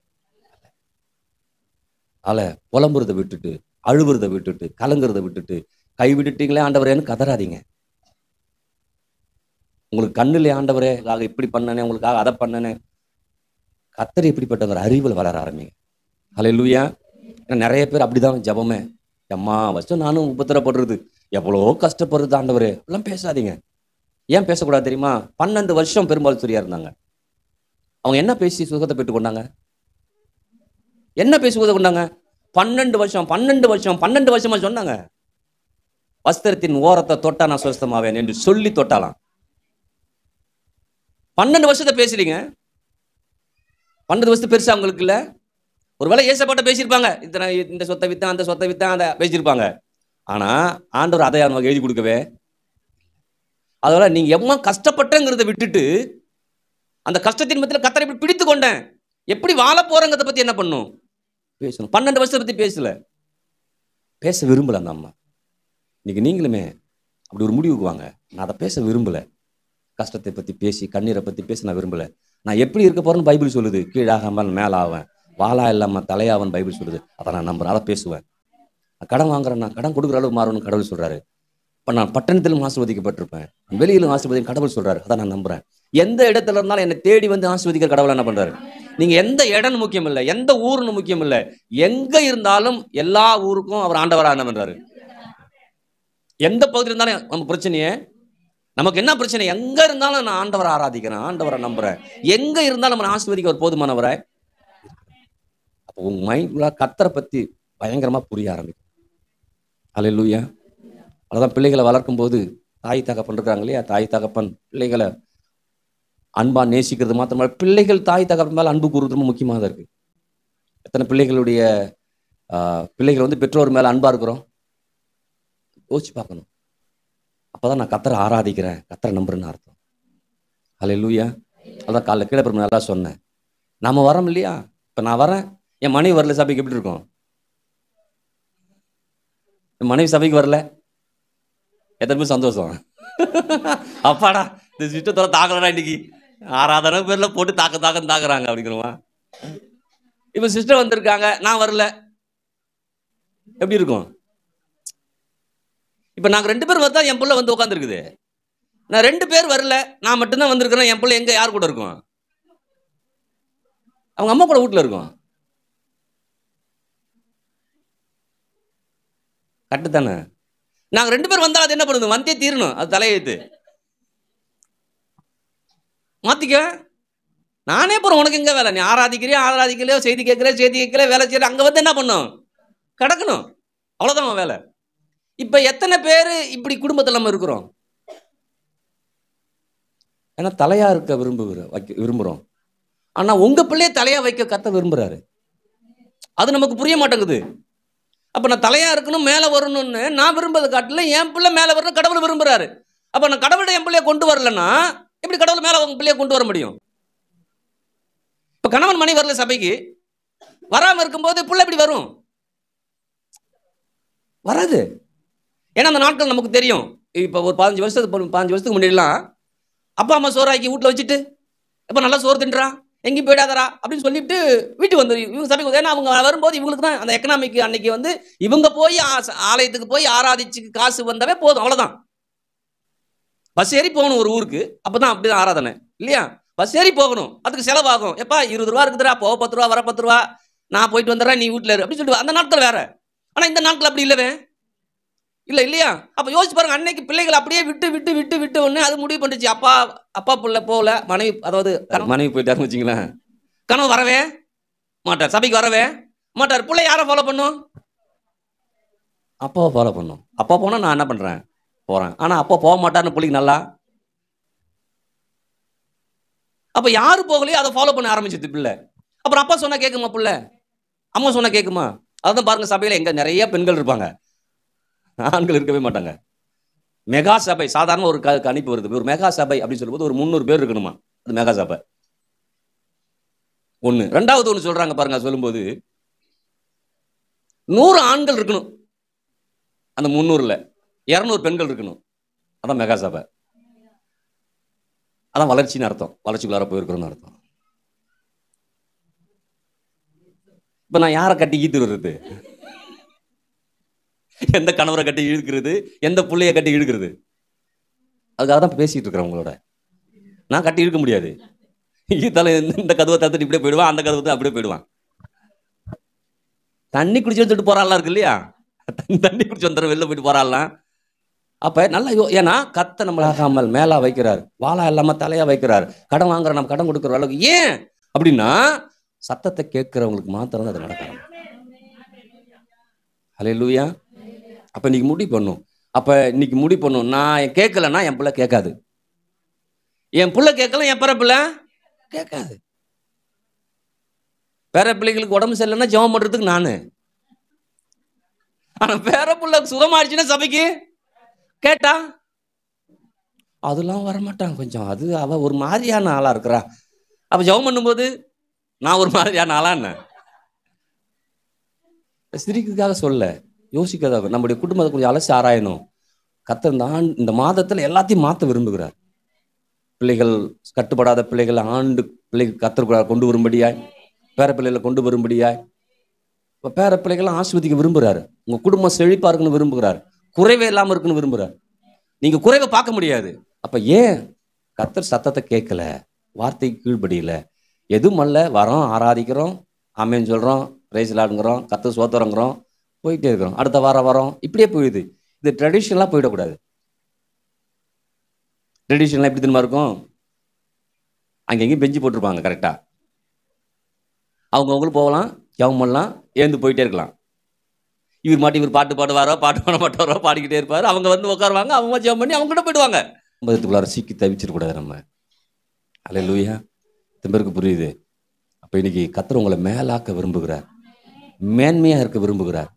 அதில் புலம்புறதை விட்டுட்டு, அழுவுறதை விட்டுட்டு, கலங்குறதை விட்டுட்டு, கை விட்டுட்டீங்களே ஆண்டவரேன்னு கதறாதீங்க. உங்களுக்கு கண்ணிலே ஆண்டவரே இப்படி பண்ணனே, உங்களுக்காக அதை பண்ணனே. கர்த்தர் எப்படிப்பட்டவர் அறிவில் வளர ஆரம்பிங்க. ஹல்லேலூயா. நிறைய பேர் அப்படிதான் ஜபமே, அம்மா வருஷம் நானும் உபத்திரப்படுறது, எவ்வளோ கஷ்டப்படுறது ஆண்டவரே எல்லாம் பேசாதீங்க. ஏன் பேசக்கூடாது தெரியுமா? 12 வருஷம் பெரும்பாலும் சரியா இருந்தாங்க. அவங்க என்ன பேசி சுகத்தை பெற்றுக் கொண்டாங்க? என்ன பேசி சுகத்தை கொண்டாங்க? 12 வருஷம் 12 வருஷம் 12 வருஷமா சொன்னாங்க, வஸ்திரத்தின் ஓரத்தை தொட்டா நான் சுஸ்தமாவேன் என்று சொல்லி தொட்டாலாம். 12 வருஷத்தை பேசுறீங்க. 12 வருஷத்து பெருசா அவங்களுக்கு இல்லை. ஒருவேளை ஏசப்பாட்ட பேசியிருப்பாங்க, இத்தனை இந்த சொத்தை வித்தான் அந்த சொத்தை வித்தான் அதை பேசியிருப்பாங்க. ஆனா ஆண்டவர் அதை நமக்கு எழுதி கொடுக்கவே. அதோட நீங்க எவ்வளோ கஷ்டப்பட்டங்கிறத விட்டுட்டு அந்த கஷ்டத்தின் மத்தியில் கர்த்தரை எப்படி பிடித்து கொண்டேன், எப்படி வாழ போறங்கிறத பத்தி என்ன பண்ணும், பேசணும். 12 வருஷத்தை பத்தி பேசல, பேச விரும்பல அந்த அம்மா. இன்னைக்கு நீங்களுமே அப்படி ஒரு முடிவுக்கு வாங்க. நான் அதை பேச விரும்பலை. கஷ்டத்தை பற்றி பேசி கண்ணீரை பற்றி பேச நான் விரும்பலை. நான் எப்படி இருக்க போகிறேன்னு பைபிள் சொல்லுது. கீழாகாமல் மேலாவேன், வாளா இல்லாமல் தலையாவன் பைபிள் சொல்லுது. அதை நான் நம்புறேன், அதை பேசுவேன். நான் கடன் வாங்குறேன், நான் கடன் கொடுக்குற அளவு மாறணும்னு கடவுள் சொல்கிறாரு. இப்போ நான் பட்டணத்திலும் ஆசீர்வதிக்கப்பட்டிருப்பேன், வெளியிலும் ஆசீர்வதிக்க கடவுள் சொல்கிறாரு. அதை நான் நம்புகிறேன். எந்த இடத்துல இருந்தாலும் என்னை தேடி வந்து ஆசீர்வதிக்கிற கடவுள் என்ன பண்ணுறாரு? நீங்கள் எந்த இடம்னு முக்கியம் இல்லை, எந்த ஊர்னு முக்கியம் இல்லை, எங்கே இருந்தாலும் எல்லா ஊருக்கும் அவர் ஆண்டவராக என்ன பண்ணுறாரு? எந்த பகுதியில் இருந்தாலும் நம்ம பிரச்சனையே, நமக்கு என்ன பிரச்சனை? எங்கே இருந்தாலும் நான் ஆண்டவரை ஆராதிக்கிறேன், ஆண்டவரை நம்புகிறேன். எங்கே இருந்தாலும் நம்ம ஆசீர்வதிக்க ஒரு போதுமானவரை. அப்போ உங்கள் மைண்ட்ல கர்த்தரை பற்றி பயங்கரமாக புரிய ஆரம்பிக்கும். அல்லேலூயா. அதான் பிள்ளைகளை வளர்க்கும் போது தாய் தகப்பன் இருக்காங்க இல்லையா, தாய் தகப்பன் பிள்ளைகளை அன்பா நேசிக்கிறது மாத்திரமா, பிள்ளைகள் தாய் தகப்பன் மேலே அன்பு கூறுறது ரொம்ப முக்கியமாக தான் இருக்கு. எத்தனை பிள்ளைகளுடைய பிள்ளைகள் வந்து பெற்றோர் மேலே அன்பா இருக்கிறோம்? யோசிச்சு பார்க்கணும். அப்போதான் நான் கர்த்தரை ஆராதிக்கிறேன், கர்த்தரை நம்புறேன்னு அர்த்தம். அல்லேலூயா. அதான் காலைல கீழே பிறகு நல்லா சொன்னேன். நாம வரோம் இல்லையா, இப்போ நான் வரேன், என் மனைவி வரல, சபைக்கு எப்படி இருக்கும்? என் மனைவி சபைக்கு வரல, எத்தனை பேர் சந்தோஷம்? அப்பாடா இந்த சிஸ்டத்தோட தாக்கலடா, இன்னைக்கு ஆறாதன பேர்ல போட்டு தாக்குறாங்க அப்படிங்கிறவா. இப்போ சிஸ்டர் வந்திருக்காங்க, நான் வரல, எப்படி இருக்கும்? இப்போ நாங்கள் 2 பேர் வந்தா என் பிள்ளை வந்து உட்காந்துருக்குது. நான் 2 பேர் வரல, நான் மட்டும்தான் வந்திருக்கிறேன். என் பிள்ளை எங்க யார் கூட இருக்கும்? அவங்க அம்மா கூட வீட்டில் இருக்கும். கரெக்டு தானே? நாங்கள் 2 பேர் வந்தால் அது என்ன பண்ணுது? வந்தே தீரணும், அது தலையெழுத்து. மாத்திக்க. நானே போறேன், உனக்கு எங்க வேலை? நீ ஆராதிக்கலையோ, செய்தி கேட்கல, வேலை செய்யற, அங்க வந்து என்ன பண்ணும்? கிடக்கணும். அவ்வளவுதான் வேலை. இப்ப எத்தனை பேர் இப்படி குடும்பத்தில் நம்ம இருக்கிறோம்? ஏன்னா தலையா இருக்க விரும்புறோம். ஆனா உங்க பிள்ளைய தலையா வைக்க கர்த்தர் விரும்புறாரு. அது நமக்கு புரிய மாட்டேங்குது. அப்ப நான் தலையா இருக்கணும், மேல வரணும்னு நான் விரும்புறது காட்டில என் பிள்ளை மேல வரணும் கடவுள் விரும்புறாரு. அப்ப நான் கடவுளை என் பிள்ளைய கொண்டு வரலன்னா எப்படி கடவுள் மேல உங்க பிள்ளைய கொண்டு வர முடியும்? இப்ப கணவன் மனைவி வரல சபைக்கு, வராம இருக்கும்போது பிள்ளை எப்படி வரும்? வராது. ஏன்னா அந்த நாட்கள் நமக்கு தெரியும். இப்போ ஒரு 15 வருஷத்துக்கு முன்னாடிலாம் அப்பா அம்மா சோறாக்கி வீட்டில் வச்சுட்டு, இப்போ நல்லா சோறு தின்றா, எங்கேயும் போயிடாதரா அப்படின்னு சொல்லிட்டு வீட்டுக்கு வந்து இவங்க சபைக்கு, ஏன்னா அவங்க வரும்போது இவங்களுக்கு தான் அந்த எக்கனாமிக் அன்னைக்கு வந்து இவங்க போய் ஆலயத்துக்கு போய் ஆராதிச்சு காசு வந்தவே போதும், அவ்வளோதான். பஸ் ஏறி போகணும் ஒரு ஊருக்கு, அப்போதான் அப்படிதான் ஆராதனை இல்லையா? பஸ் ஏறி போகணும், அதுக்கு செலவாகும். எப்பா 20 ரூபா இருக்குதுரா, போக 10 ரூபா, வர 10 ரூபா, நான் போயிட்டு வந்துடுறேன், நீ வீட்டில் இரு அப்படின்னு சொல்லிட்டு அந்த நாட்கள் வேற. ஆனால் இந்த நாட்கள் அப்படி இல்லவே இல்லையா? அப்ப யோசிச்சு பாருங்க, அன்னைக்கு பிள்ளைகள் அப்படியே விட்டு ஒண்ணு அது முடிவு பண்ணிச்சு. அப்பா பிள்ளை போகல, மனைவி, அதாவது மனைவி போயிட்டாருன்னு வச்சுங்களேன், கனவு வரவே மாட்டார், சபைக்கு வரவே மாட்டார். பிள்ளை யாரை ஃபாலோ பண்ணும்? அப்பாவை ஃபாலோ பண்ணும். அப்பா போனா நான் என்ன பண்றேன்? போறேன். ஆனா அப்பா போக மாட்டார்னு பிள்ளைக்கு நல்லா. அப்ப யாரு போகலையோ அதை ஃபாலோ பண்ண ஆரம்பிச்சது பிள்ளை. அப்புறம் அப்பா சொன்னா கேட்குமா பிள்ளை? அம்மா சொன்னா கேட்குமா? அதான் பாருங்க, சபையில எங்க நிறைய பெண்கள் இருப்பாங்க, ஆண்கள் இருக்கவே மாட்டாங்க. மெகா சபை சாதாரண ஒரு கணிப்பு வருது. ஒரு மெகா சபை அப்படின்னு சொல்லும்போது ஒரு 300 பேர் இருக்கணுமா, அது மெகா சபை ஒண்ணு. ரெண்டாவது ஒண்ணு சொல்றாங்க பாருங்க, சொல்லும்போது 100 ஆண்கள் இருக்கணும், அந்த 300ல 200 பெண்கள் இருக்கணும், அதான் மெகா சபை. அதான் வளர்ச்சின்னு அர்த்தம், வளர்ச்சிக்குள்ளார போயிருக்கிறோம்னு அர்த்தம். இப்ப நான் யாரை கட்டி ஈத்து வருது? எந்த கணவரை கட்டி இழுக்கிறது, எந்த பிள்ளைய கட்டி இழுக்கிறது? அதுக்காக தான் பேசிட்டு இருக்கிறேன் உங்களோட. நான் கட்டி இழுக்க முடியாது. இந்த கதவை தத்துட்டு இப்படியே போயிடுவான், அந்த கதவை அப்படியே போயிடுவான். தண்ணி குடிச்சு வந்துட்டு போறாள்லாம் இருக்கு இல்லையா, தண்ணி குடிச்சு வந்துடுற வெளில போயிட்டு போறாள்லாம். அப்ப நல்லா ஏன்னா கர்த்தர் நம்மளாகாமல் மேலா வைக்கிறார், வாளா இல்லாம தலையா வைக்கிறார். கடன் வாங்குற நம்ம கடன் கொடுக்குற அளவுக்கு. ஏன் அப்படின்னா சத்தத்தை கேட்கிறவங்களுக்கு மாத்திரம் அது நடக்கணும். ஹல்லேலூயா. அப்ப இன்னைக்கு முடிவு பண்ணும். நான் கேட்கலன்னா என் பிள்ளை கேட்காது, என் பிள்ளை கேட்கல, என் பிள்ளை கேட்காது. பேர பிள்ளைகளுக்கு உடம்பு சரியில்லைன்னா ஜெபம் பண்றதுக்கு நானு, ஆனா பேர பிள்ளை சுகமாயிடுச்சுன்னா சபைக்கு கேட்டா அதெல்லாம் வரமாட்டான். கொஞ்சம் அது அவ ஒரு மாதிரியான ஆளா இருக்கிறா. அப்ப ஜெபம் பண்ணும்போது நான் ஒரு மாதிரியான ஆளா என்ன? சிரிக்கிறதுக்காக சொல்ல, யோசிக்கிறதாக. நம்முடைய குடும்பத்தை கொஞ்சம் அலசி ஆராயணும். கர்த்தர் இந்த மாதத்தில் எல்லாத்தையும் மாற்ற விரும்புகிறார். பிள்ளைகள் கட்டுப்படாத பிள்ளைகள் பிள்ளைகள் கர்த்தர் கொண்டு வரும்படியாய், பேர பிள்ளைகளை கொண்டு வரும்படியாய், இப்போ பேர பிள்ளைகள்லாம் ஆஸ்வதிக்க விரும்புகிறாரு. உங்கள் குடும்பம் செழிப்பாக இருக்குன்னு விரும்புகிறார். குறைவே இல்லாமல் இருக்குன்னு விரும்புகிறார். நீங்கள் குறைவை பார்க்க முடியாது. அப்போ ஏன் கர்த்தர் சத்தத்தை கேட்கல, வார்த்தைக்கு கீழ்படியில? எதுவும் அல்ல, வரோம், ஆராதிக்கிறோம், ஆமேன்னு சொல்கிறோம், பிரைஸ் லார்டுங்கிறோம், கர்த்தர் சோத்திரங்கிறோம், போயிட்டே இருக்கிறோம். அடுத்த வாரம் வரோம், இப்படியே போயிடுது. இது ட்ரெடிஷ்னலாக போயிடக்கூடாது. ட்ரெடிஷ்னலாக எப்படி தெரியுமா இருக்கும்? அங்கெங்கேயும் பெஞ்சு போட்டிருப்பாங்க கரெக்டாக. அவங்கவுங்களும் போகலாம், ஜெபம் பண்ணலாம், எழுந்து போயிட்டே இருக்கலாம். இவர் மாட்டி இவர் பாட்டு பாடுவாரோ, பாட்டு பாட மாட்டாரோ, பாடிக்கிட்டே இருப்பார். அவங்க வந்து உட்காருவாங்க, அவங்க ஜெபம் பண்ணி அவங்க கிட்ட போயிடுவாங்க. குடும்பத்துக்குள்ளார சீக்கி தவிச்சிடக்கூடாது நம்ம. அல்லேலூயா. இத்தனை பேருக்கு புரியுது. அப்போ இன்னைக்கு கர்த்தர் உங்களை மேலாக்க விரும்புகிறார், மேன்மையாக இருக்க விரும்புகிறார்.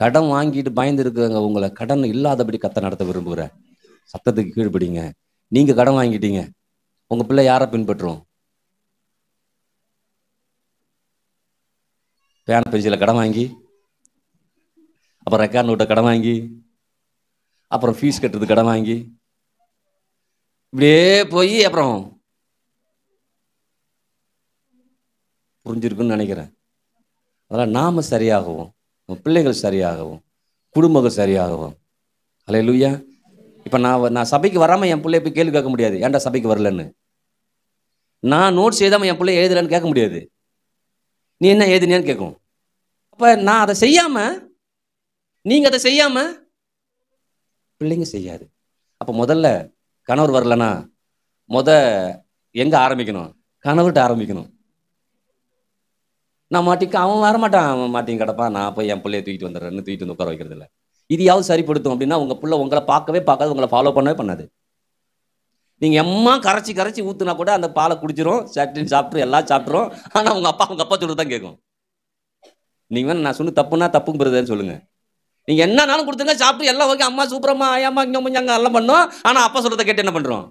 கடன் வாங்கிட்டு பயந்து இருக்கிறவங்க உங்களை கடன் இல்லாதபடி கர்த்தர் நடத்த விரும்புகிறார். சத்தத்துக்கு கீழ்படிங்க. நீங்கள் கடன் வாங்கிட்டீங்க, உங்கள் பிள்ளை யாரை பின்பற்றும்? பேன பென்சில கடன் வாங்கி, அப்புறம் ரெக்கார்ட் நோட்டை கடன் வாங்கி, அப்புறம் ஃபீஸ் கட்டுறது கடன் வாங்கி, இப்படியே போய் அப்புறம் புரிஞ்சிருக்குன்னு நினைக்கிறேன். அதெல்லாம் நாம சரியாகவும், நம்ம பிள்ளைகள் சரியாகவும், குடும்பங்கள் சரியாகவும். அல்லேலூயா. இப்போ நான் சபைக்கு வராமல் என் பிள்ளைய போய் கேள்வி கேட்க முடியாது, ஏன்டா சபைக்கு வரலன்னு. நான் நோட்ஸ் எழுதாமல் என் பிள்ளை எழுதலன்னு கேட்க முடியாது, நீ என்ன எழுதுனியான்னு கேட்கும். அப்போ நான் அதை செய்யாமல், நீங்கள் அதை செய்யாமல் பிள்ளைங்க செய்யாது. அப்போ முதல்ல கணவர் வரலன்னா எங்கே ஆரம்பிக்கணும்? கணவர்கிட்ட ஆரம்பிக்கணும். நான் மாட்டிக்க அவன் வரமாட்டான், அவன் மாட்டிங்க கிடப்பான், நான் போய் என் பிள்ளைய தூக்கிட்டு வந்துடுறேன்னு தூக்கிட்டு வந்து உட்கார வைக்கிறது இல்லை. இதையாவது சரிப்படுத்தும் அப்படின்னா உங்கள் பிள்ளை உங்களை பார்க்கவே பார்க்காது, உங்களை ஃபாலோ பண்ணவே பண்ணாது. நீங்கள் எம்மா கரைச்சி ஊற்றுனா கூட அந்த பாலை குடிச்சிரும், சாப்பிட்டு எல்லாம் சாப்பிட்றோம். ஆனால் உங்கள் அப்பா சொல்லிட்டு தான் கேட்கும். நீங்கள் வேணும் நான் சொன்ன தப்புன்னா தப்புங்கிறதுன்னு சொல்லுங்கள். நீங்கள் என்னன்னாலும் கொடுத்துங்க, சாப்பிட்டு எல்லாம் ஓகே, அம்மா சூப்பரம்மா, ஐயாம்மா இங்கே முடிஞ்சாங்க எல்லாம் பண்ணோம். ஆனால் அப்பா சொல்கிறத கேட்டு என்ன பண்ணுறோம்?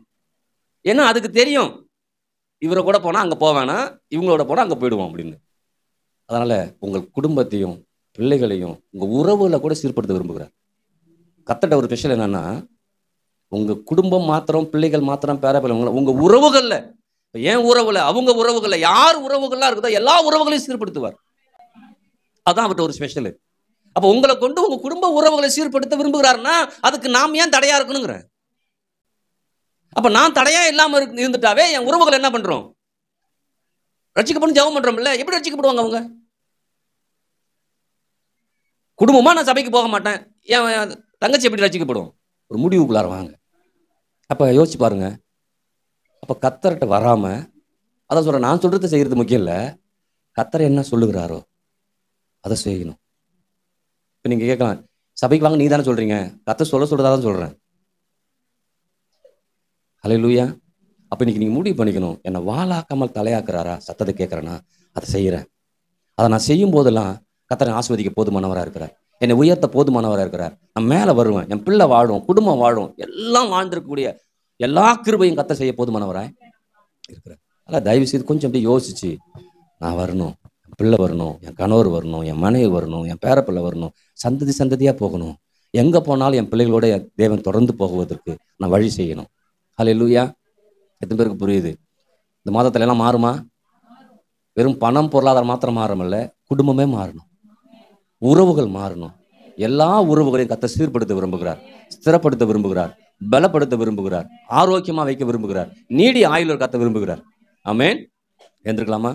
ஏன்னா அதுக்கு தெரியும், இவரை கூட போனால் அங்கே போவேனா, இவங்களோட போனால் அங்கே போயிடுவோம் அப்படின்னு. அதனால் உங்கள் குடும்பத்தையும் பிள்ளைகளையும் உங்கள் உறவுகளை கூட சீர்படுத்த விரும்புகிறார். கர்த்தர்ட்ட ஒரு ஸ்பெஷல் என்னன்னா, உங்கள் குடும்பம் மாத்திரம், பிள்ளைகள் மாத்திரம், பேரப்பிள்ளைங்க, உங்கள் உறவுகளில், ஏன் உறவுல, அவங்க உறவுகளில் யார் உறவுகள்லாம் இருக்குதோ எல்லா உறவுகளையும் சீர்படுத்துவார். அதான் அவர்கிட்ட ஒரு ஸ்பெஷல். அப்போ உங்களை கொண்டு உங்க குடும்ப உறவுகளை சீர்படுத்த விரும்புகிறாருன்னா அதுக்கு நாம் ஏன் தடையா இருக்கணுங்கிற? அப்ப நான் தடையா இல்லாம இருந்துட்டாவே என் உறவுகள் என்ன பண்றோம்? ரட்சிக்கப்படும் ஜெபம் பண்றோம்ல, எப்படி ரட்சிக்கப்படுவாங்க அவங்க? குடும்பமா நான் சபைக்கு போக மாட்டேன், என் தங்கச்சி எப்படி ரட்சிக்கப்படும்? ஒரு முடிவுக்குள்ளார வாங்க. அப்ப யோசிச்சு பாருங்க. அப்ப கர்த்தர்கிட்ட வராம, அதான் சொல்றேன், நான் சொல்றது செய்யறது முக்கியம் இல்லை, கர்த்தர் என்ன சொல்லுகிறாரோ அதை செய்யணும். இப்போ நீங்கள் கேட்கலாம், சபைக்கு வாங்க நீ தானே சொல்கிறீங்க, கர்த்தர் சொல்கிறதா தான் சொல்கிறேன். அல்லேலூயா. அப்போ இன்னைக்கு நீங்கள் முடிவு பண்ணிக்கணும், என்னை வாளாக்காமல் தலையாக்குறாரா, சத்தத்தை கேட்குறேன்னா அதை செய்கிறேன். அதை நான் செய்யும் போதெல்லாம் கர்த்தரை ஆஸ்வதிக்க போதுமானவராக இருக்கிறார், என்னை உயர்த்த போதுமானவராக இருக்கிறார். நான் மேலே வருவேன், என் பிள்ளை வாழும், குடும்பம் வாழும், எல்லாம் வாழ்ந்திருக்கக்கூடிய எல்லா கிருபையும் கர்த்தர் செய்ய போதுமானவராக இருக்கிறார். அதனால் தயவு செய்து கொஞ்சம் அப்படியே யோசிச்சு, நான் வரணும், என் பிள்ளை வரணும், என் கணவர் வரணும், என் மனைவி வரணும், என் பேரப்பிள்ளை வரணும், சந்ததி சந்ததியாக போகணும், எங்கே போனாலும் என் பிள்ளைகளோட என் தேவன் தொடர்ந்து போகுவதற்கு நான் வழி செய்யணும். அல்லேலூயா. எத்தனை பேருக்கு புரியுது? இந்த மாதத்துல எல்லாம் மாறுமா? வெறும் பணம் பொருளாதாரம் மாத்திரம் மாறமில்ல, குடும்பமே மாறணும், உறவுகள் மாறணும். எல்லா உறவுகளையும் கர்த்தர் சீர்படுத்த விரும்புகிறார், ஸ்திரப்படுத்த விரும்புகிறார், பலப்படுத்த விரும்புகிறார், ஆரோக்கியமா வைக்க விரும்புகிறார், நீடி ஆயுள் கத்த விரும்புகிறார். ஆமென். எழுந்திருக்கலாமா?